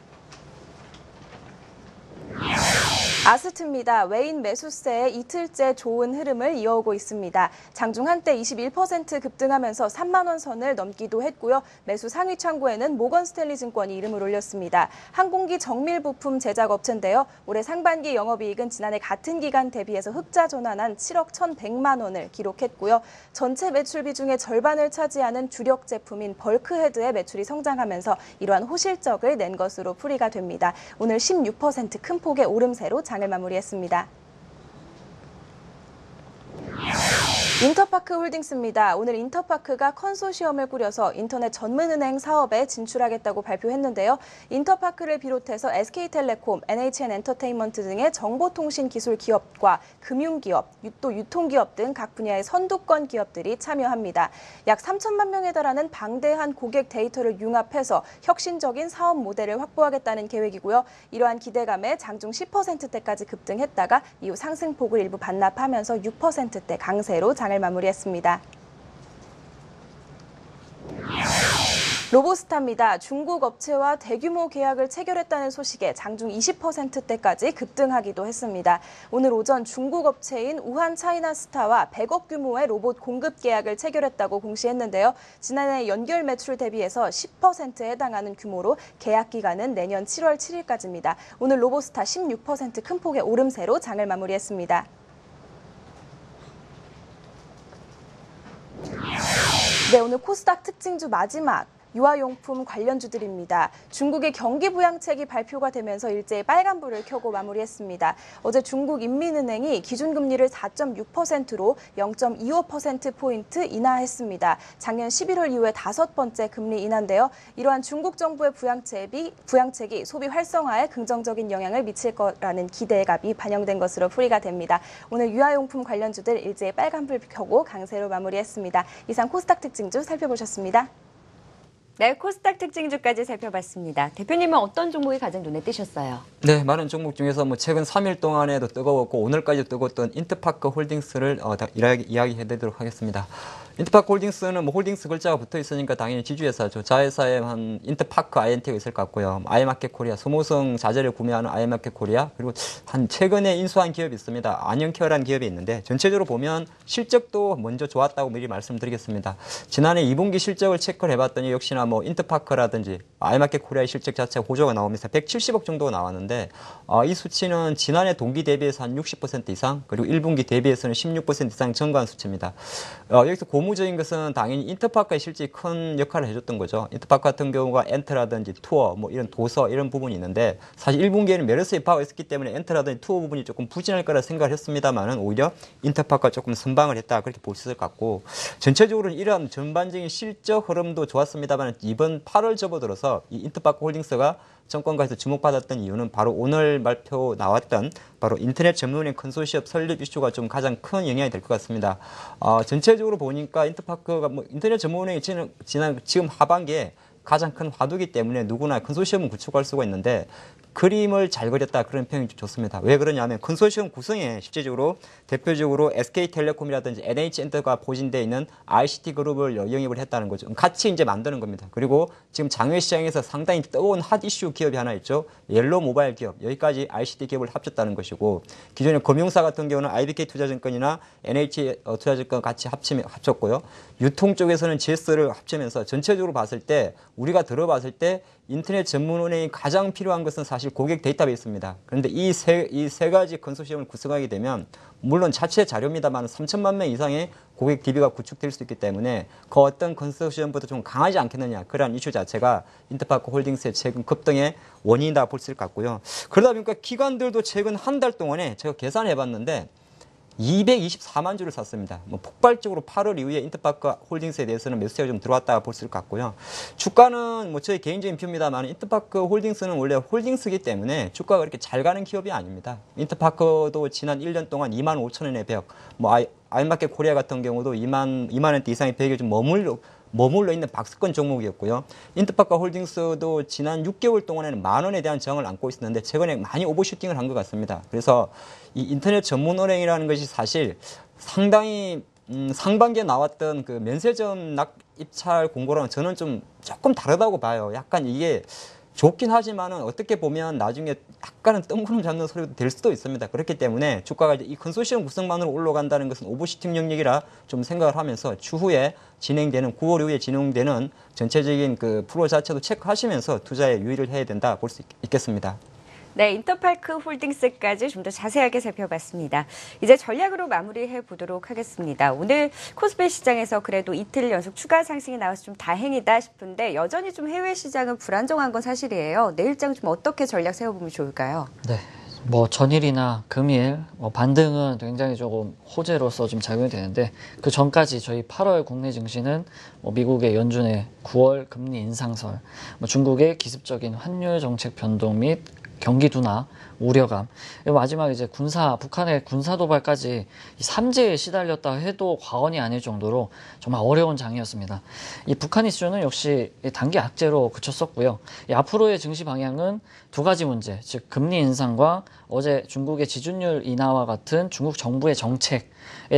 아스트입니다. 외인 매수세의 이틀째 좋은 흐름을 이어오고 있습니다. 장중 한때 21% 급등하면서 3만 원 선을 넘기도 했고요. 매수 상위 창구에는 모건스탠리 증권이 이름을 올렸습니다. 항공기 정밀 부품 제작 업체인데요. 올해 상반기 영업이익은 지난해 같은 기간 대비해서 흑자 전환한 7억 1,100만 원을 기록했고요. 전체 매출 비중의 절반을 차지하는 주력 제품인 벌크헤드의 매출이 성장하면서 이러한 호실적을 낸 것으로 풀이가 됩니다. 오늘 16% 큰 폭의 오름세로 장을 마무리했습니다. 인터파크 홀딩스입니다. 오늘 인터파크가 컨소시엄을 꾸려서 인터넷 전문은행 사업에 진출하겠다고 발표했는데요. 인터파크를 비롯해서 SK텔레콤, NHN엔터테인먼트 등의 정보통신 기술 기업과 금융기업, 또 유통기업 등 각 분야의 선두권 기업들이 참여합니다. 약 3천만 명에 달하는 방대한 고객 데이터를 융합해서 혁신적인 사업 모델을 확보하겠다는 계획이고요. 이러한 기대감에 장중 10%대까지 급등했다가 이후 상승폭을 일부 반납하면서 6%대 강세로 장을 마무리했습니다. 로보스타입니다. 중국 업체와 대규모 계약을 체결했다는 소식에 장중 20%대까지 급등하기도 했습니다. 오늘 오전 중국 업체인 우한 차이나스타와 100억 규모의 로봇 공급 계약을 체결했다고 공시했는데요. 지난해 연결 매출 대비해서 10%에 해당하는 규모로 계약 기간은 내년 7월 7일까지입니다. 오늘 로보스타 16% 큰 폭의 오름세로 장을 마무리했습니다. 네, 오늘 코스닥 특징주 마지막 유아용품 관련주들입니다. 중국의 경기부양책이 발표가 되면서 일제히 빨간불을 켜고 마무리했습니다. 어제 중국인민은행이 기준금리를 4.6%로 0.25%포인트 인하했습니다. 작년 11월 이후에 5번째 금리 인하인데요. 이러한 중국 정부의 부양책이 소비 활성화에 긍정적인 영향을 미칠 거라는 기대감이 반영된 것으로 풀이가 됩니다. 오늘 유아용품 관련주들 일제히 빨간불 켜고 강세로 마무리했습니다. 이상 코스닥 특징주 살펴보셨습니다. 네, 코스닥 특징주까지 살펴봤습니다. 대표님은 어떤 종목이 가장 눈에 띄셨어요? 네, 많은 종목 중에서 최근 3일 동안에도 뜨거웠고 오늘까지 뜨거웠던 인터파크 홀딩스를 이야기해드리도록 하겠습니다. 인터파크 홀딩스는 홀딩스 글자가 붙어 있으니까 당연히 지주회사죠. 자회사에 한 인터파크 INT가 있을 것 같고요. 아이마켓 코리아, 소모성 자재를 구매하는 아이마켓 코리아, 그리고 한 최근에 인수한 기업이 있습니다. 안영케어라는 기업이 있는데 전체적으로 보면 실적도 먼저 좋았다고 미리 말씀드리겠습니다. 지난해 2분기 실적을 체크를 해봤더니 역시나 인터파크라든지 아이마켓 코리아의 실적 자체가 호조가 나오면서 170억 정도가 나왔는데 이 수치는 지난해 동기 대비해서 한 60% 이상, 그리고 1분기 대비해서는 16% 이상 증가한 수치입니다. 여기서 고무적인 것은 당연히 인터파크의 실적이 큰 역할을 해줬던 거죠. 인터파크 같은 경우가 엔터라든지 투어, 이런 도서 이런 부분이 있는데 사실 1분기에는 메르스 여파가 있었기 때문에 엔터라든지 투어 부분이 조금 부진할 거라 생각을 했습니다만은 오히려 인터파크가 조금 선방을 했다 그렇게 볼 수 있을 것 같고, 전체적으로는 이러한 전반적인 실적 흐름도 좋았습니다만 이번 8월 접어들어서 이 인터파크 홀딩스가 정권가에서 주목받았던 이유는 바로 오늘 발표 나왔던 바로 인터넷 전문은행 컨소시엄 설립 이슈가 좀 가장 큰 영향이 될 것 같습니다. 전체적으로 보니까 인터파크가 인터넷 전문은행이 지금 하반기에 가장 큰 화두기 때문에 누구나 컨소시엄은 구축할 수가 있는데 그림을 잘 그렸다 그런 표현이 좋습니다. 왜 그러냐면 컨소시엄 구성에 실제적으로 대표적으로 SK텔레콤이라든지 NH엔터가 포진되어 있는 ICT 그룹을 영입을 했다는 거죠. 같이 이제 만드는 겁니다. 그리고 지금 장외 시장에서 상당히 뜨거운 핫 이슈 기업이 하나 있죠. 옐로우 모바일 기업, 여기까지 ICT 기업을 합쳤다는 것이고, 기존의 금융사 같은 경우는 IBK 투자증권이나 NH 투자증권 같이 합쳤고요. 유통 쪽에서는 GS를 합치면서 전체적으로 봤을 때, 우리가 들어봤을 때 인터넷 전문은행이 가장 필요한 것은 사실 고객 데이터베이스입니다. 그런데 이 세 가지 컨소시엄을 구성하게 되면, 물론 자체 자료입니다만 3천만 명 이상의 고객 DB가 구축될 수 있기 때문에 그 어떤 컨소시엄보다 좀 강하지 않겠느냐, 그러한 이슈 자체가 인터파크 홀딩스의 최근 급등의 원인이다 볼 수 있을 것 같고요. 그러다 보니까 기관들도 최근 한 달 동안에 제가 계산해봤는데 224만 주를 샀습니다. 폭발적으로 8월 이후에 인터파크 홀딩스에 대해서는 매수세가 좀 들어왔다고 볼 수 있을 것 같고요. 주가는 저의 개인적인 뷰입니다만, 인터파크 홀딩스는 원래 홀딩스이기 때문에 주가가 그렇게 잘 가는 기업이 아닙니다. 인터파크도 지난 1년 동안 2만 5천 원의 벽, 아이마켓 코리아 같은 경우도 2만 원대 이상의 벽에 좀 머물러 있는 박스권 종목이었고요. 인터파크 홀딩스도 지난 6개월 동안에는 10,000원에 대한 저항을 안고 있었는데 최근에 많이 오버슈팅을 한 것 같습니다. 그래서 이 인터넷 전문은행이라는 것이 사실 상당히 상반기에 나왔던 그 면세점 입찰 공고랑 저는 좀 조금 다르다고 봐요. 약간 이게 좋긴 하지만은 어떻게 보면 나중에 약간은 뜬구름 잡는 소리도 될 수도 있습니다. 그렇기 때문에 주가가 이제 이 컨소시엄 구성만으로 올라간다는 것은 오버슈팅 영역이라 좀 생각을 하면서 추후에 진행되는 9월 이후에 진행되는 전체적인 그 프로 자체도 체크하시면서 투자에 유의를 해야 된다 볼 수 있겠습니다. 네, 인터파크 홀딩스까지 좀 더 자세하게 살펴봤습니다. 이제 전략으로 마무리해 보도록 하겠습니다. 오늘 코스피 시장에서 그래도 이틀 연속 추가 상승이 나와서 좀 다행이다 싶은데 여전히 좀 해외 시장은 불안정한 건 사실이에요. 내일장 좀 어떻게 전략 세워보면 좋을까요? 네. 전일이나 금일 반등은 굉장히 조금 호재로서 좀 작용이 되는데, 그 전까지 저희 8월 국내 증시는 미국의 연준의 9월 금리 인상설, 중국의 기습적인 환율 정책 변동 및 경기 둔화 우려감, 마지막 이제 북한의 군사 도발까지 삼재에 시달렸다 해도 과언이 아닐 정도로 정말 어려운 장이었습니다. 이 북한 이슈는 역시 단기 악재로 그쳤었고요. 앞으로의 증시 방향은 두 가지 문제, 즉 금리 인상과 어제 중국의 지준율 인하와 같은 중국 정부의 정책에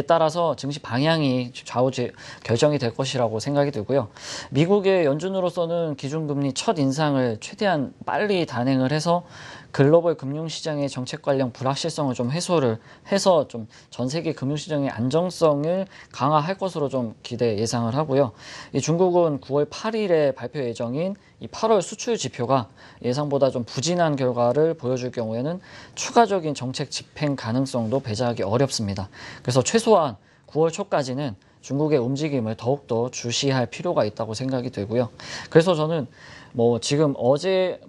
따라서 증시 방향이 좌우 결정이 될 것이라고 생각이 들고요. 미국의 연준으로서는 기준금리 첫 인상을 최대한 빨리 단행을 해서 글로벌 금융시장의 정책 관련 불확실성을 좀 해소를 해서 좀 전 세계 금융시장의 안정성을 강화할 것으로 좀 예상을 하고요. 이 중국은 9월 8일에 발표 예정인 이 8월 수출 지표가 예상보다 좀 부진한 결과를 보여줄 경우에는 추가적인 정책 집행 가능성도 배제하기 어렵습니다. 그래서 최소한 9월 초까지는 중국의 움직임을 더욱더 주시할 필요가 있다고 생각이 들고요. 그래서 저는 지금 어제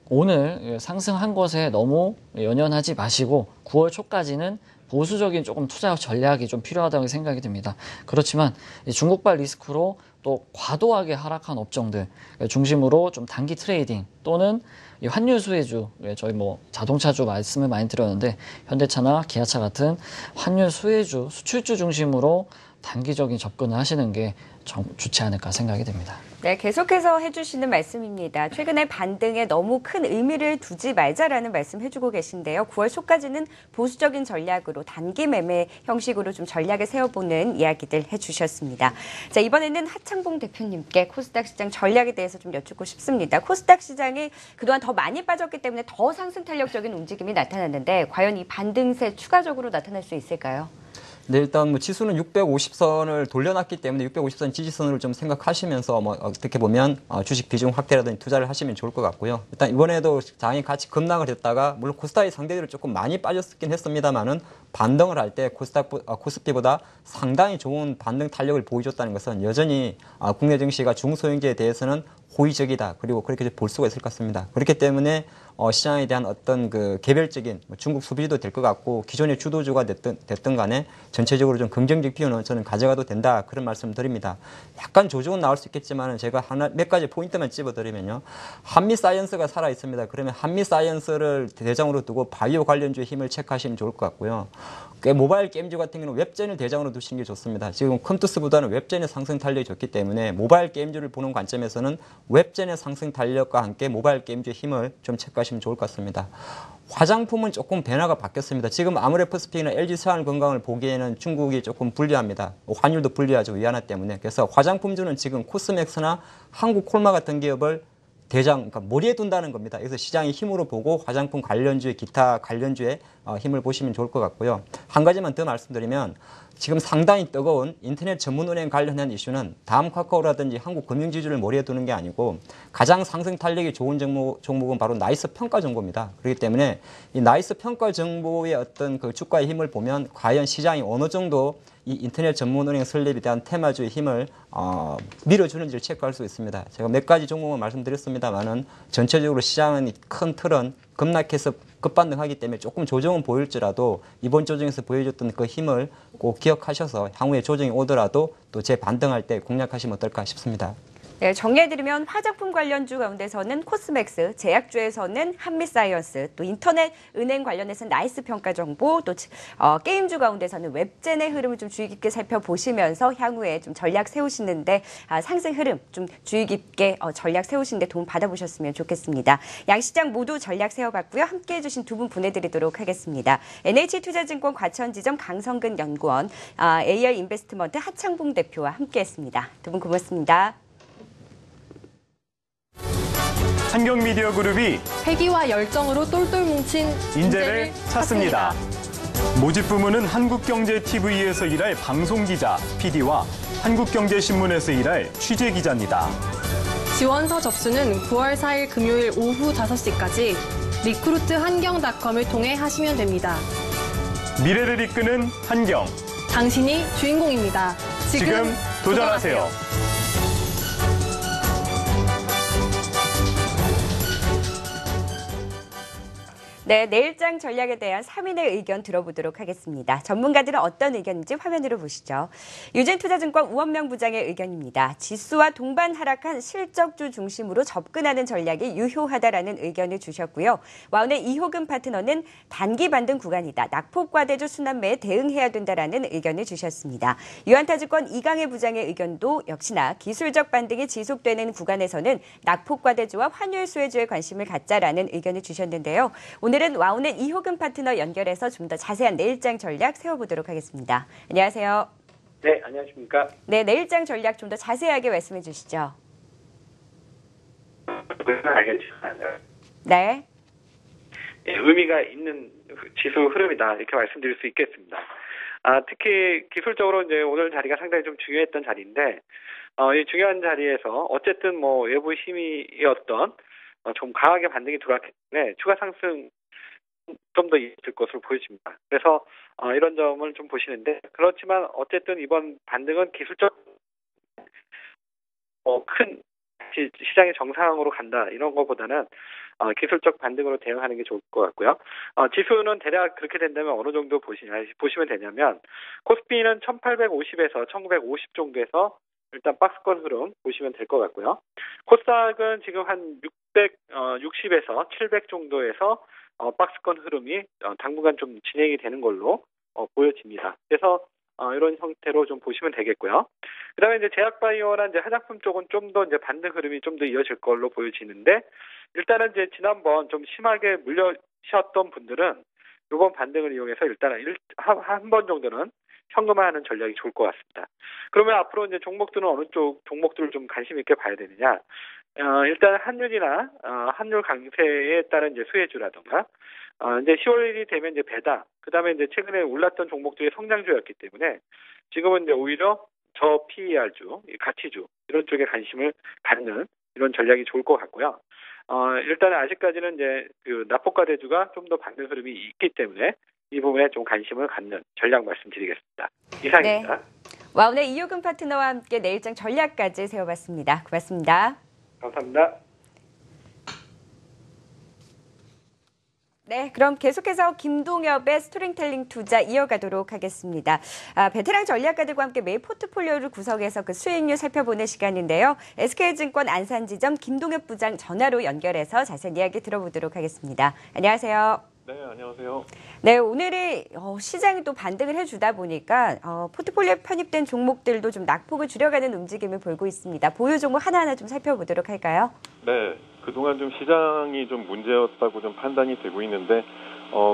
오늘 상승한 것에 너무 연연하지 마시고 9월 초까지는 보수적인 조금 투자 전략이 좀 필요하다고 생각이 듭니다. 그렇지만 중국발 리스크로 또 과도하게 하락한 업종들 중심으로 좀 단기 트레이딩 또는 환율 수혜주, 저희 자동차주 말씀을 많이 드렸는데 현대차나 기아차 같은 환율 수혜주, 수출주 중심으로 단기적인 접근을 하시는 게 좋지 않을까 생각이 됩니다. 네, 계속해서 해주시는 말씀입니다. 최근에 반등에 너무 큰 의미를 두지 말자라는 말씀 해주고 계신데요. 9월 초까지는 보수적인 전략으로 단기 매매 형식으로 좀 전략을 세워보는 이야기들 해주셨습니다. 자, 이번에는 하창봉 대표님께 코스닥 시장 전략에 대해서 좀 여쭙고 싶습니다. 코스닥 시장이 그동안 더 많이 빠졌기 때문에 더 상승 탄력적인 움직임이 나타났는데 과연 이 반등세 추가적으로 나타날 수 있을까요? 네, 일단 지수는 650선을 돌려놨기 때문에 650선 지지선을 좀 생각하시면서 어떻게 보면 주식 비중 확대라든지 투자를 하시면 좋을 것 같고요. 일단 이번에도 장이 같이 급락을 했다가 물론 코스닥이 상대적으로 조금 많이 빠졌긴 했습니다만은 반등을 할 때 코스피보다 상당히 좋은 반등 탄력을 보여줬다는 것은 여전히 국내 증시가 중소형주에 대해서는 호의적이다. 그리고 그렇게 볼 수가 있을 것 같습니다. 그렇기 때문에 시장에 대한 어떤 그 개별적인 중국 소비도 될 것 같고 기존의 주도주가 됐든 간에 전체적으로 좀 긍정적 비율은 저는 가져가도 된다. 그런 말씀 드립니다. 약간 조정은 나올 수 있겠지만 제가 몇 가지 포인트만 찝어드리면요. 한미 사이언스가 살아 있습니다. 그러면 한미 사이언스를 대장으로 두고 바이오 관련주의 힘을 체크하시면 좋을 것 같고요. 모바일 게임주 같은 경우는 웹젠을 대장으로 두시는 게 좋습니다. 지금 컴투스보다는 웹젠의 상승 탄력이 좋기 때문에 모바일 게임주를 보는 관점에서는 웹젠의 상승 탄력과 함께 모바일 게임주의 힘을 좀 체크하시면 좋을 것 같습니다. 화장품은 조금 변화가 바뀌었습니다. 지금 아모레퍼시픽이나 LG생활건강을 보기에는 중국이 조금 불리합니다. 환율도 불리하죠. 위안화 때문에. 그래서 화장품주는 지금 코스맥스나 한국콜마 같은 기업을 그러니까 머리에 둔다는 겁니다. 그래서 시장의 힘으로 보고 화장품 관련주의, 기타 관련주의 힘을 보시면 좋을 것 같고요. 한 가지만 더 말씀드리면 지금 상당히 뜨거운 인터넷 전문은행 관련한 이슈는 다음 카카오라든지 한국금융지주를 머리에 두는 게 아니고 가장 상승 탄력이 좋은 종목은 바로 나이스 평가 정보입니다. 그렇기 때문에 이 나이스 평가 정보의 어떤 그 주가의 힘을 보면 과연 시장이 어느 정도 이 인터넷 전문은행 설립에 대한 테마주의 힘을 밀어주는지를 체크할 수 있습니다. 제가 몇 가지 종목을 말씀드렸습니다만은 전체적으로 시장은 큰 틀은 급락해서 급반등하기 때문에 조금 조정은 보일지라도 이번 조정에서 보여줬던 그 힘을 꼭 기억하셔서 향후에 조정이 오더라도 또 재반등할 때 공략하시면 어떨까 싶습니다. 네, 정리해드리면 화장품 관련주 가운데서는 코스맥스, 제약주에서는 한미사이언스, 또 인터넷 은행 관련해서는 나이스 평가 정보, 또 게임주 가운데서는 웹젠의 흐름을 좀 주의 깊게 살펴보시면서 향후에 좀 전략 세우시는데 상승 흐름 좀 주의 깊게 전략 세우시는데 도움 받아보셨으면 좋겠습니다. 양시장 모두 전략 세워봤고요. 함께해 주신 두 분 보내드리도록 하겠습니다. NH투자증권 과천지점 강성근 연구원, AR 인베스트먼트 하창봉 대표와 함께했습니다. 두 분 고맙습니다. 환경미디어그룹이 패기와 열정으로 똘똘 뭉친 인재를 찾습니다. 모집 부문은 한국경제TV에서 일할 방송기자, PD와 한국경제신문에서 일할 취재기자입니다. 지원서 접수는 9월 4일 금요일 오후 5시까지 리크루트환경.com을 통해 하시면 됩니다. 미래를 이끄는 환경. 당신이 주인공입니다. 지금 도전하세요. 네, 내일장 전략에 대한 3인의 의견 들어보도록 하겠습니다. 전문가들은 어떤 의견인지 화면으로 보시죠. 유진투자증권 우원명 부장의 의견입니다. 지수와 동반 하락한 실적주 중심으로 접근하는 전략이 유효하다라는 의견을 주셨고요. 와운의 이호금 파트너는 단기 반등 구간이다. 낙폭과대주 순환매에 대응해야 된다라는 의견을 주셨습니다. 유한타증권 이강혜 부장의 의견도 역시나 기술적 반등이 지속되는 구간에서는 낙폭과대주와 환율 수혜주에 관심을 갖자라는 의견을 주셨는데요. 오늘은 와운의 이호금 파트너 연결해서 좀 더 자세한 내일장 전략 세워보도록 하겠습니다. 안녕하세요. 네, 안녕하십니까. 네, 내일장 전략 좀 더 자세하게 말씀해 주시죠. 네. 예, 의미가 있는 지수 흐름이다 이렇게 말씀드릴 수 있겠습니다. 특히 기술적으로 이제 오늘 자리가 상당히 좀 중요했던 자리인데 이 중요한 자리에서 어쨌든 뭐 외부 힘이었던 좀 강하게 반등이 들어왔기 때문에 추가 상승 좀 더 있을 것으로 보여집니다. 그래서 이런 점을 좀 보시는데 그렇지만 어쨌든 이번 반등은 기술적 큰 시장의 정상으로 간다 이런 것보다는 기술적 반등으로 대응하는 게 좋을 것 같고요. 지수는 대략 그렇게 된다면 어느 정도 보시면 되냐면 코스피는 1850에서 1950 정도에서 일단 박스권 흐름 보시면 될 것 같고요. 코스닥은 지금 한 660에서 700 정도에서 박스권 흐름이 당분간 좀 진행이 되는 걸로 보여집니다. 그래서 이런 형태로 좀 보시면 되겠고요. 그다음에 이제 제약바이오나 이제 화장품 쪽은 좀 더 이제 반등 흐름이 좀 더 이어질 걸로 보여지는데 일단은 이제 지난번 좀 심하게 물려셨던 분들은 이번 반등을 이용해서 일단 한 번 정도는 현금화하는 전략이 좋을 것 같습니다. 그러면 앞으로 이제 종목들은 어느 쪽 종목들을 좀 관심 있게 봐야 되느냐? 일단 한율이나 한율 강세에 따른 이제 수혜주라든가 이제 10월 1일이 되면 이제 배당, 그다음에 이제 최근에 올랐던 종목들이 성장주였기 때문에 지금은 이제 오히려 저 PER주, 가치주 이런 쪽에 관심을 갖는 이런 전략이 좋을 것 같고요. 일단 아직까지는 이제 그 납폭과대주가 좀 더 반등 흐름이 있기 때문에 이 부분에 좀 관심을 갖는 전략 말씀드리겠습니다. 이상입니다. 네. 와운의 이호금 파트너와 함께 내일장 전략까지 세워봤습니다. 고맙습니다. 감사합니다. 네, 그럼 계속해서 김동엽의 스토리텔링 투자 이어가도록 하겠습니다. 베테랑 전략가들과 함께 매일 포트폴리오를 구성해서 그 수익률 살펴보는 시간인데요. SK증권 안산지점 김동엽 부장 전화로 연결해서 자세한 이야기 들어보도록 하겠습니다. 안녕하세요. 네, 안녕하세요. 네, 오늘의 시장이 또 반등을 해주다 보니까 포트폴리오에 편입된 종목들도 좀 낙폭을 줄여가는 움직임을 보이고 있습니다. 보유 종목 하나하나 좀 살펴보도록 할까요? 네, 그동안 좀 시장이 좀 문제였다고 좀 판단이 되고 있는데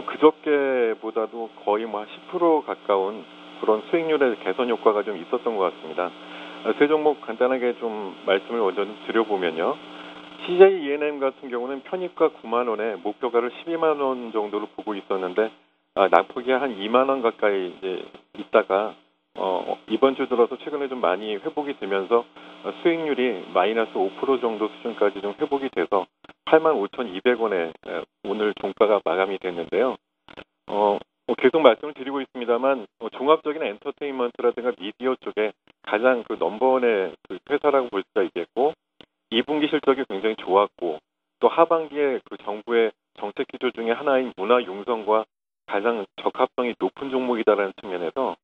그저께보다도 거의 뭐 10% 가까운 그런 수익률의 개선 효과가 좀 있었던 것 같습니다. 세 종목 간단하게 좀 말씀을 먼저 좀 드려보면요. CJ E&M 같은 경우는 편입가 9만 원에 목표가를 12만 원 정도로 보고 있었는데 낙폭이 한 2만 원 가까이 이제 있다가 이번 주 들어서 최근에 좀 많이 회복이 되면서 수익률이 마이너스 5% 정도 수준까지 좀 회복이 돼서 85,200원에 오늘 종가가 마감이 됐는데요. 계속 말씀을 드리고 있습니다만 종합적인 엔터테인먼트라든가 미디어 쪽에 가장 그 넘버원의 그 회사라고 볼 수가 있겠고 2분기 실적이 굉장히 좋았고 또 하반기에 그 정부의 정책 기조 중에 하나인 문화융성과 가장 적합성이 높은 종목이다라는 측면에서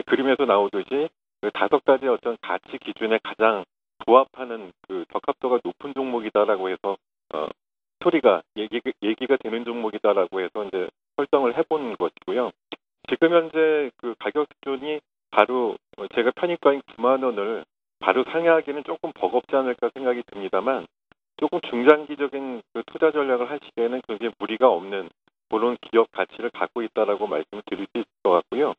그림에서 나오듯이 그 5가지 어떤 가치 기준에 가장 부합하는 그 적합도가 높은 종목이다라고 해서 스토리가 얘기가 되는 종목이다라고 해서 이제 설정을 해본 것이고요. 지금 현재 그 가격 수준이 바로 제가 편입가인 9만 원을 바로 상회하기는 조금 버겁지 않을까 생각이 듭니다만 조금 중장기적인 그 투자 전략을 하시기에는 굉장히 무리가 없는 그런 기업 가치를 갖고 있다라고 말씀을 드릴 수 있을 것 같고요.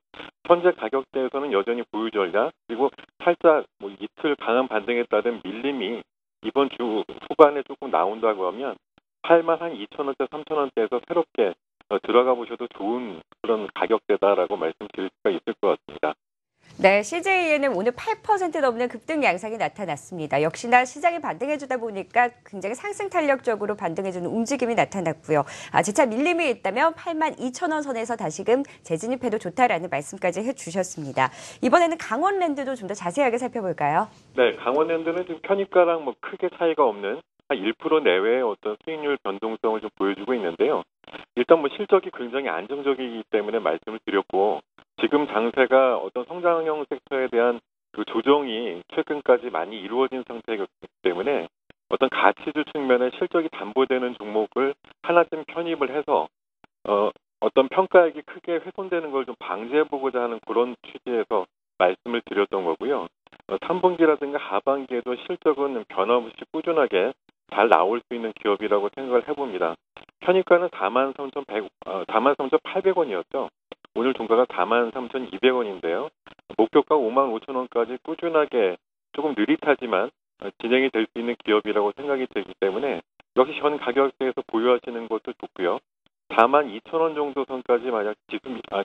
현재 가격대에서는 여전히 보유 전략 그리고 살짝 뭐 이틀 강한 반등에 따른 밀림이 이번 주 후반에 조금 나온다고 하면 8만 한 2,000원대 3,000원대에서 새롭게 들어가 보셔도 좋은 그런 가격대다라고 말씀드릴 수가 있을 것 같습니다. 네, CJ에는 오늘 8% 넘는 급등 양상이 나타났습니다. 역시나 시장이 반등해주다 보니까 굉장히 상승 탄력적으로 반등해주는 움직임이 나타났고요. 재차 밀림이 있다면 82,000원 선에서 다시금 재진입해도 좋다라는 말씀까지 해주셨습니다. 이번에는 강원랜드도 좀 더 자세하게 살펴볼까요? 네, 강원랜드는 지금 편입가랑 뭐 크게 차이가 없는 한 1% 내외의 어떤 수익률 변동성을 좀 보여주고 있는데요. 일단 뭐 실적이 굉장히 안정적이기 때문에 말씀을 드렸고 지금 장세가 어떤 성장형 섹터에 대한 그 조정이 최근까지 많이 이루어진 상태이기 때문에 어떤 가치주 측면에 실적이 담보되는 종목을 하나쯤 편입을 해서 어떤 평가액이 크게 훼손되는 걸 좀 방지해보고자 하는 그런 취지에서 말씀을 드렸던 거고요. 3분기라든가 하반기에도 실적은 변함없이 꾸준하게 잘 나올 수 있는 기업이라고 생각을 해봅니다. 편입가는 43,800원이었죠. 오늘 종가가 43,200원인데요. 목표가 55,000원까지 꾸준하게 조금 느릿하지만 진행이 될 수 있는 기업이라고 생각이 되기 때문에 역시 현 가격대에서 보유하시는 것도 좋고요. 42,000원 정도 선까지 만약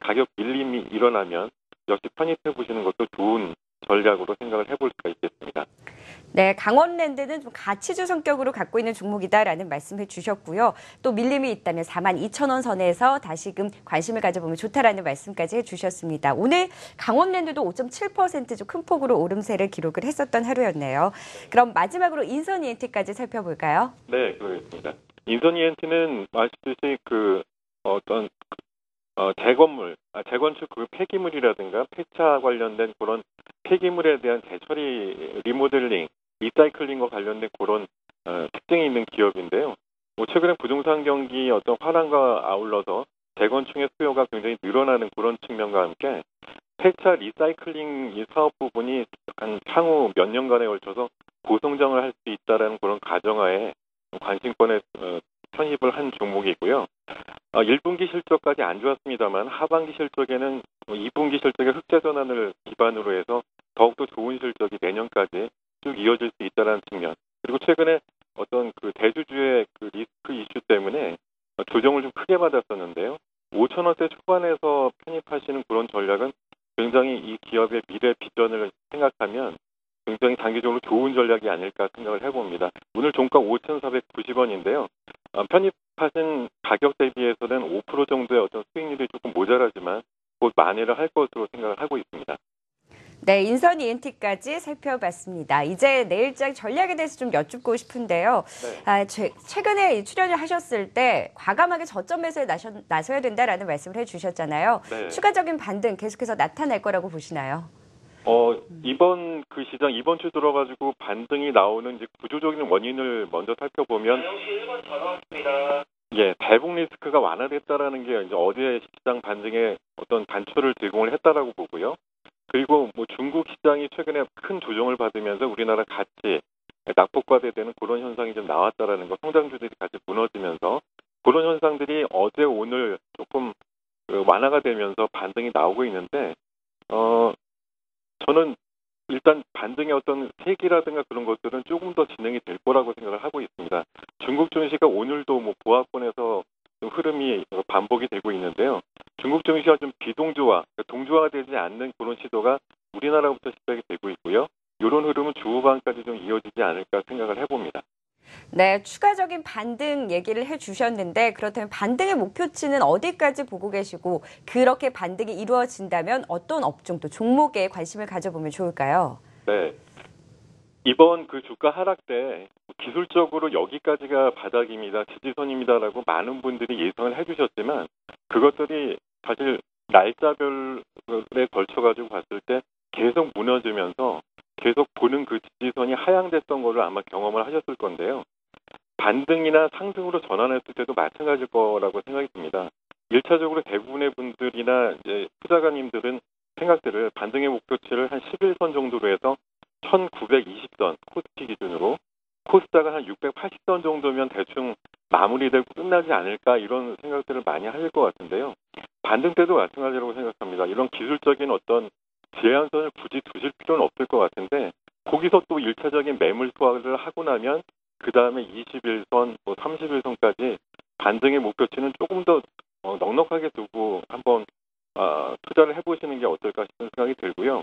가격 밀림이 일어나면 역시 편입해 보시는 것도 좋은 전략으로 생각을 해볼 수가 있겠습니다. 네, 강원랜드는 좀 가치주 성격으로 갖고 있는 종목이다라는 말씀해 주셨고요. 또 밀림이 있다면 42,000원 선에서 다시금 관심을 가져보면 좋다라는 말씀까지 해주셨습니다. 오늘 강원랜드도 5.7% 좀 큰 폭으로 오름세를 기록을 했었던 하루였네요. 그럼 마지막으로 인선 ENT까지 살펴볼까요? 네, 그렇습니다. 인선 ENT는 아시듯이 그 어떤 재건축 그 폐기물이라든가 폐차 관련된 그런 폐기물에 대한 재처리, 리모델링, 리사이클링과 관련된 그런 특징이 있는 기업인데요. 최근에 부동산 경기 어떤 화랑과 아울러서 재건축의 수요가 굉장히 늘어나는 그런 측면과 함께 폐차 리사이클링 이 사업 부분이 한 향후 몇 년간에 걸쳐서 고성장을 할 수 있다라는 그런 가정하에 관심권에 편입을 한 종목이고요. 1분기 실적까지 안 좋았습니다만 하반기 실적에는 2분기 실적의 흑자 전환을 기반으로 해서 더욱더 좋은 실적이 내년까지 쭉 이어질 수 있다는 측면. 그리고 최근에 어떤 그 대주주의 그 리스크 이슈 때문에 조정을 좀 크게 받았었는데요. 5,000원대 초반에서 편입하시는 그런 전략은 굉장히 이 기업의 미래 비전을 생각하면 굉장히 단기적으로 좋은 전략이 아닐까 생각을 해봅니다. 오늘 종가 5,490원인데요. 편입하신 가격 대비해서는 5% 정도의 어떤 수익률이 조금 모자라지만 곧 만회를 할 것으로 생각을 하고 있습니다. 네, 인선 ENT까지 살펴봤습니다. 이제 내일장 전략에 대해서 좀 여쭙고 싶은데요. 네. 최근에 출연을 하셨을 때 과감하게 저점 매수에 나서야 된다라는 말씀을 해주셨잖아요. 네. 추가적인 반등 계속해서 나타날 거라고 보시나요? 이번 그 시장 이번 주 들어가지고 반등이 나오는 이제 구조적인 원인을 먼저 살펴보면 예, 대북 리스크가 완화됐다라는 게 이제 어제 시장 반등에 어떤 단초를 제공을 했다라고 보고요. 그리고 뭐 중국 시장이 최근에 큰 조정을 받으면서 우리나라 같이 낙폭과대되는 그런 현상이 좀 나왔다라는 거, 성장주들이 같이 무너지면서 그런 현상들이 어제 오늘 조금 완화가 되면서 반등이 나오고 있는데, 저는 일단 반등의 어떤 세기라든가 그런 것들은 조금 더 진행이 될 거라고 생각을 하고 있습니다. 중국 증시가 오늘도 뭐 보합권에서 좀 흐름이 반복이 되고 있는데요. 중국 증시가 좀 비동조화, 동조화되지 않는 그런 시도가 우리나라부터 시작이 되고 있고요. 이런 흐름은 주후반까지 좀 이어지지 않을까 생각을 해봅니다. 네, 추가적인 반등 얘기를 해주셨는데 그렇다면 반등의 목표치는 어디까지 보고 계시고 그렇게 반등이 이루어진다면 어떤 업종 또 종목에 관심을 가져보면 좋을까요? 네, 이번 그 주가 하락 때 기술적으로 여기까지가 바닥입니다, 지지선입니다라고 많은 분들이 예상을 해주셨지만 그것들이 사실 날짜별에 걸쳐가지고 봤을 때 계속 무너지면서 계속 보는 그 지지선이 하향됐던 거를 아마 경험을 하셨을 건데요. 반등이나 상승으로 전환했을 때도 마찬가지일 거라고 생각이 듭니다. 1차적으로 대부분의 분들이나 이제 투자가님들은 생각들을 반등의 목표치를 한 11선 정도로 해서 1920선 코스피 기준으로, 코스닥은 한 680선 정도면 대충 마무리되고 끝나지 않을까 이런 생각들을 많이 하실 것 같은데요. 반등 때도 마찬가지라고 생각합니다. 이런 기술적인 어떤 제한선을 굳이 두실 필요는 없을 것 같은데 거기서 또 1차적인 매물 소화를 하고 나면 그 다음에 21선, 31선까지 반등의 목표치는 조금 더 넉넉하게 두고 한번 투자를 해보시는 게 어떨까 싶은 생각이 들고요.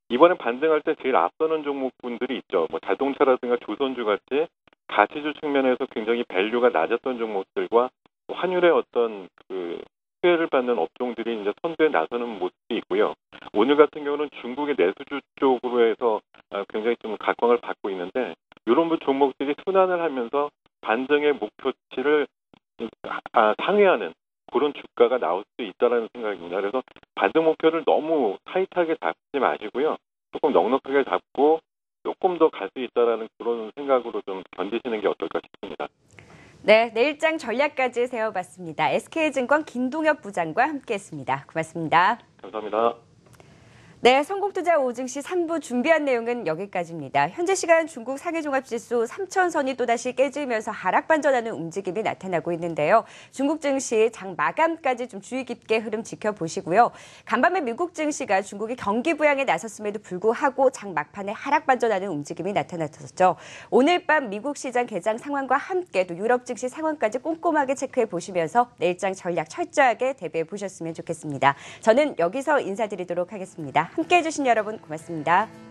이번에 반등할 때 제일 앞서는 종목분들이 있죠. 뭐 자동차라든가 조선주 같이 가치주 측면에서 굉장히 밸류가 낮았던 종목들과 환율의 어떤 그 수혜를 받는 업종들이 이제 선두에 나서는 모습이 있고요. 오늘 같은 경우는 중국의 내수주 쪽으로 해서 굉장히 좀 각광을 받고 있는데 이런 종목들이 순환을 하면서 반등의 목표치를 상회하는 그런 주가가 나올 수 있다는 생각입니다. 그래서 반등 목표를 너무 타이트하게 잡지 마시고요. 조금 넉넉하게 잡고 조금 더 갈 수 있다는 그런 생각으로 좀 견디시는 게 어떨까 싶습니다. 네, 내일장 전략까지 세워봤습니다. SK증권 김동엽 부장과 함께했습니다. 고맙습니다. 감사합니다. 네, 성공투자 오증시 3부 준비한 내용은 여기까지입니다. 현재 시간 중국 상해종합지수 3,000선이 또다시 깨지면서 하락 반전하는 움직임이 나타나고 있는데요. 중국 증시 장 마감까지 좀 주의 깊게 흐름 지켜보시고요. 간밤에 미국 증시가 중국이 경기 부양에 나섰음에도 불구하고 장 막판에 하락 반전하는 움직임이 나타났었죠. 오늘 밤 미국 시장 개장 상황과 함께 또 유럽 증시 상황까지 꼼꼼하게 체크해 보시면서 내일장 전략 철저하게 대비해 보셨으면 좋겠습니다. 저는 여기서 인사드리도록 하겠습니다. 함께해 주신 여러분 고맙습니다.